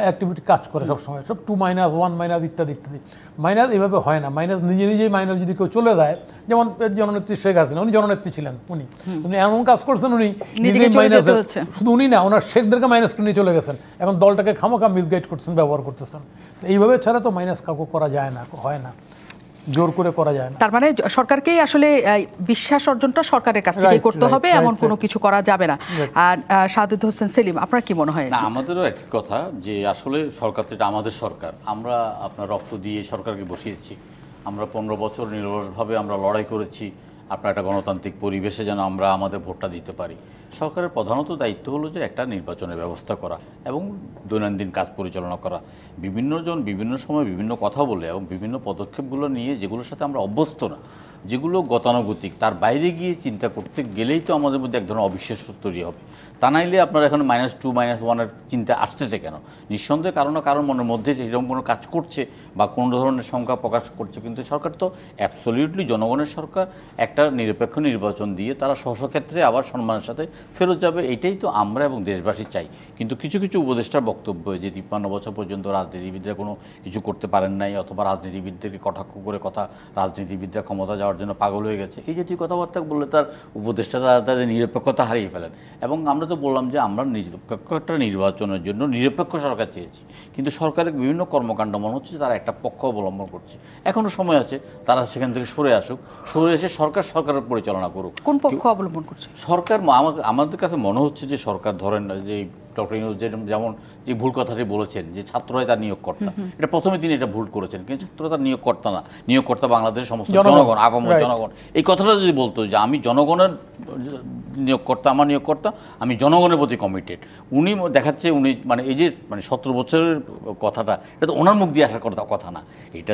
B: অ্যাক্টিভিটি কাজ করে সবসময়, সব 2 মাইনাস 1 মাইনাস ইত্যাদি ইত্যাদি। মাইনাস এভাবে হয় না। মাইনাস নিজেই মাইনাস যদি কেউ চলে যায়, যেমন জননেত্রী শেখ হাসিনা, উনি জননেত্রী ছিলেন, উনি এমন কাজ করছেন, উনি নিজেই মাইনাস, শুধু উনি না, ওনার শেখদেরকে মাইনাস করে নিয়ে চলে গেছেন, এখন দলটাকে খামোখা মিসগাইড করতেছেন, ব্যবহার করতেছেন। এইভাবে ছাড়া তো মাইনাস কাউকে করা যায় না, হয় না, জোর করে করা যায় না।
A: তার মানে সরকারকেই আসলে বিশ্বাস অর্জনটা সরকারের কাছ থেকে করতে হবে, এমন কোনো কিছু করা যাবে না। আর সাদুদ হোসেন সেলিম, আপনার কি মনে হয়?
C: না, আমাদেরও একই কথা যে আসলে সরকার তো এটা আমাদের সরকার, আমরা আপনার রক্ত দিয়ে সরকারকে বসিয়েছি, আমরা 15 বছর নিরলসভাবে আমরা লড়াই করেছি আপনার একটা গণতান্ত্রিক পরিবেশে যেন আমরা আমাদের ভোটটা দিতে পারি। সরকারের প্রধানত দায়িত্ব হলো যে একটা নির্বাচনের ব্যবস্থা করা এবং দৈনন্দিন কাজ পরিচালনা করা। বিভিন্নজন বিভিন্ন সময় বিভিন্ন কথা বলে এবং বিভিন্ন পদক্ষেপগুলো নিয়ে যেগুলোর সাথে আমরা অভ্যস্ত না, যেগুলো গতানুগতিক, তার বাইরে গিয়ে চিন্তা করতে গেলেই তো আমাদের মধ্যে এক ধরনের অবিশ্বাস তৈরি হবে। তা নাইলে আপনার এখন -2 -1 চিন্তা আসতেছে কেন? নিঃসন্দেহে কারণ না কারণ মনের মধ্যে এরকম কোনো কাজ করছে বা কোনো ধরনের সংখ্যা প্রকাশ করছে। কিন্তু সরকার তো অ্যাবসলিউটলি জনগণের সরকার, একটা নিরপেক্ষ নির্বাচন দিয়ে তারা স্বক্ষেত্রে আবার সম্মানের সাথে ফেরত যাবে, এইটাই তো আমরা এবং দেশবাসী চাই। কিন্তু কিছু কিছু উপদেষ্টার বক্তব্য যে 53 বছর পর্যন্ত রাজনীতিবিদরা কোনো কিছু করতে পারেন নাই, অথবা রাজনীতিবিদদেরকে কটাক্ষ করে কথা, রাজনীতিবিদরা ক্ষমতা যাওয়ার জন্য পাগল হয়ে গেছে, এই জাতীয় কথাবার্তা বললে তার উপদেষ্টা তাদের নিরপেক্ষতা হারিয়ে ফেলেন। এবং আমরা তো বললাম যে আমরা নিরপেক্ষ একটা নির্বাচনের জন্য নিরপেক্ষ সরকার চেয়েছি, কিন্তু সরকারের বিভিন্ন কর্মকাণ্ড মনে হচ্ছে তারা একটা পক্ষ অবলম্বন করছে। এখনও সময় আছে, তারা সেখান থেকে সরে আসুক, সরে এসে সরকারের পরিচালনা করুক।
A: কোন পক্ষ অবলম্বন করছে
C: সরকার? আমাদের কাছে মনে হচ্ছে যে সরকার, ধরেন যে ডক্টর ইউনূস যেমন যে ভুল কথাটি বলেছেন যে ছাত্ররাই তার নিয়োগকর্তা, এটা প্রথমে তিনি এটা ভুল করেছেন, কিন্তু ছাত্র তার নিয়োগকর্তা না, নিয়োগকর্তা বাংলাদেশের সমস্ত জনগণ, আপামর জনগণ। এই কথাটা যদি বলতো যে আমি জনগণের নিয়োগকর্তা, আমার নিয়োগকর্তা, আমি জনগণের প্রতি কমিটেড। উনি দেখাচ্ছে উনি মানে এই যে মানে 17 বছরের কথাটা, এটা তো ওনার মুখ দিয়ে আসার কথা না। এটা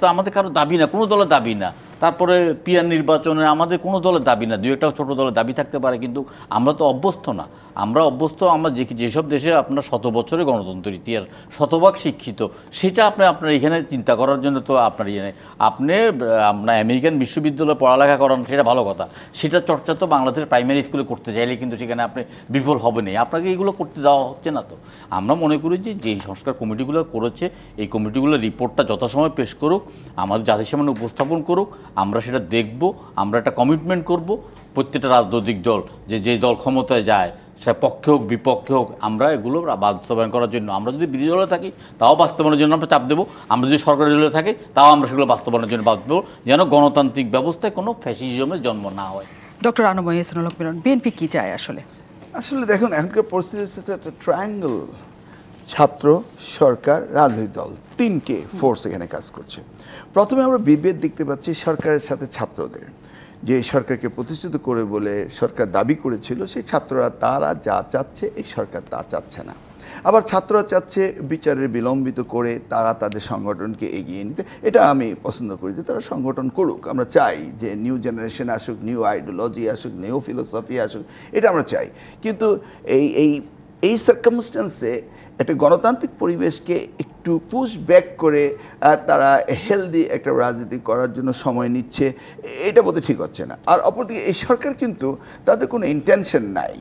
C: তো আমাদের কারো দাবি না, কোনো দলের দাবি না। তারপরে পিআর নির্বাচনে আমাদের কোনো দলের দাবি না, 2-1টা ছোটো দলের দাবি থাকতে পারে, কিন্তু আমরা তো অভ্যস্ত না। আমরা যেসব দেশে আপনার 100 বছরের গণতন্ত্রের ইতিহাস, শতভাগ শিক্ষিত, সেটা আপনার এখানে চিন্তা করার জন্য তো আপনার নেই। আপনার আমেরিকান বিশ্ববিদ্যালয়ে পড়ালেখা করান, সেটা ভালো কথা, সেটা চর্চা তো বাংলাদেশের প্রাইমারি স্কুলে করতে চাইলে কিন্তু সেখানে আপনি বিফল হবেন। আপনাকে এগুলো করতে দেওয়া হচ্ছে না। তো আমরা মনে করি যে যেই সংস্কার কমিটিগুলো করেছে, এই কমিটিগুলোর রিপোর্টটা যথাসময় পেশ করুক, আমাদের জাতির সামনে উপস্থাপন করুক, আমরা সেটা দেখব, আমরা একটা কমিটমেন্ট করব প্রত্যেকটা রাজনৈতিক দল, যে দল ক্ষমতায় যায়, সে পক্ষে হোক বিপক্ষে হোক, আমরা এগুলো বাস্তবায়ন করার জন্য, আমরা যদি বিরোধী দলে থাকি তাও বাস্তবায়নের জন্য আমরা চাপ দেবো, আমরা যদি সরকারি দলে থাকি তাও আমরা সেগুলো বাস্তবায়নের জন্য চাপ দেবো, যেন গণতান্ত্রিক ব্যবস্থায় কোনো ফ্যাসিজমের জন্ম না হয়।
A: ডক্টর আনম ইহসানুল হক মিলন, বিএনপি কি চায় আসলে?
D: দেখুন, এখনকার পরিস্থিতি হচ্ছে একটা ট্রায়াঙ্গল, ছাত্র, সরকার, রাজনৈতিক দল, 3কে ফোর্স এখানে কাজ করছে। প্রথমে আমরা বিভেদ দেখতে পাচ্ছি সরকারের সাথে ছাত্রদের, যে সরকারকে প্রতিষ্ঠিত করে বলে সরকার দাবি করেছিল, সেই ছাত্ররা তারা যা চাচ্ছে এই সরকার তা চাচ্ছে না। আবার ছাত্ররা চাচ্ছে বিচারের বিলম্বিত করে তারা তাদের সংগঠনকে এগিয়ে নিতে। এটা আমি পছন্দ করি যে তারা সংগঠন করুক, আমরা চাই যে নিউ জেনারেশন আসুক, নিউ আইডিওলজি আসুক, নিউ ফিলোসফি আসুক, এটা আমরা চাই। কিন্তু এই সার্কামস্টেন্সে একটা গণতান্ত্রিক পরিবেশকে একটু পুশ ব্যাক করে তারা হেলদি একটা রাজনীতি করার জন্য সময় নিচ্ছে, এটা বলতে ঠিক হচ্ছে না। আর অপরদিকে এই সরকার কিন্তু তাদের কোনো ইন্টেনশন নাই,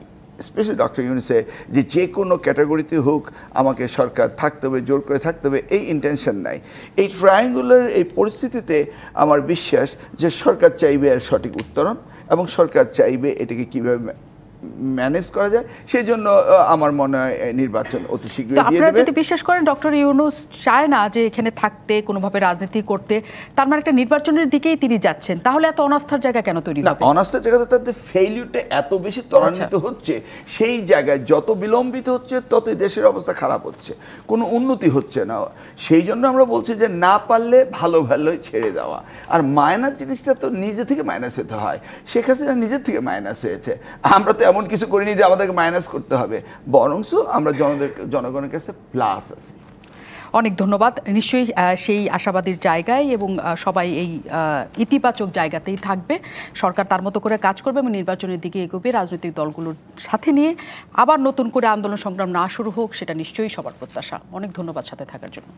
D: স্পেশালি ডক্টর ইউনূসের যে কোনো ক্যাটাগরিতে হোক আমাকে সরকার থাকতে হবে, জোর করে থাকতে হবে, এই ইন্টেনশন নাই। এই ট্রায়াঙ্গুলার এই পরিস্থিতিতে আমার বিশ্বাস যে সরকার চাইবে এর সঠিক উত্তরণ, এবং সরকার চাইবে এটাকে কীভাবে ম্যানেজ করা যায়। সেই জন্য আমার মনে হয় নির্বাচন অতি শীঘ্রই দিয়ে দেবে।
A: আপনারা যদি বিশ্বাস করেন ডক্টর ইউনূস চায় না যে এখানে থাকতে, কোনোভাবে রাজনীতি করতে, তার মানে একটা নির্বাচনের দিকেই তিনি যাচ্ছেন, তাহলে এত অনাস্থার জায়গা কেন তৈরি হবে?
D: না, অনাস্থার জায়গাতে তাদের ফেইলিউরটা এত বেশি ত্বরান্বিত হচ্ছে, সেই জায়গায় যত বিলম্বিত হচ্ছে ততই দেশের অবস্থা খারাপ হচ্ছে, কোনো উন্নতি হচ্ছে না। সেই জন্য আমরা বলছি যে না পারলে ভালোই ছেড়ে দেওয়া। আর মাইনাস জিনিসটা তো নিজে থেকে মাইনাস হতে হয়, শেখ হাসিনা নিজের থেকে মাইনাস হয়েছে। আমরা তো এমন কিছু করিনি যে আমাদেরকে মাইনাস করতে হবে, বরঞ্চ আমরা জনগণের কাছে প্লাস আছি।
A: অনেক ধন্যবাদ। নিশ্চয়ই সেই আশাবাদীর জায়গায় এবং সবাই এই ইতিবাচক জায়গাতেই থাকবে। সরকার তার মতো করে কাজ করবে এবং নির্বাচনের দিকে এগোবে, রাজনৈতিক দলগুলোর সাথে নিয়ে আবার নতুন করে আন্দোলন সংগ্রাম না শুরু হোক, সেটা নিশ্চয়ই সবার প্রত্যাশা। অনেক ধন্যবাদ সাথে থাকার জন্য।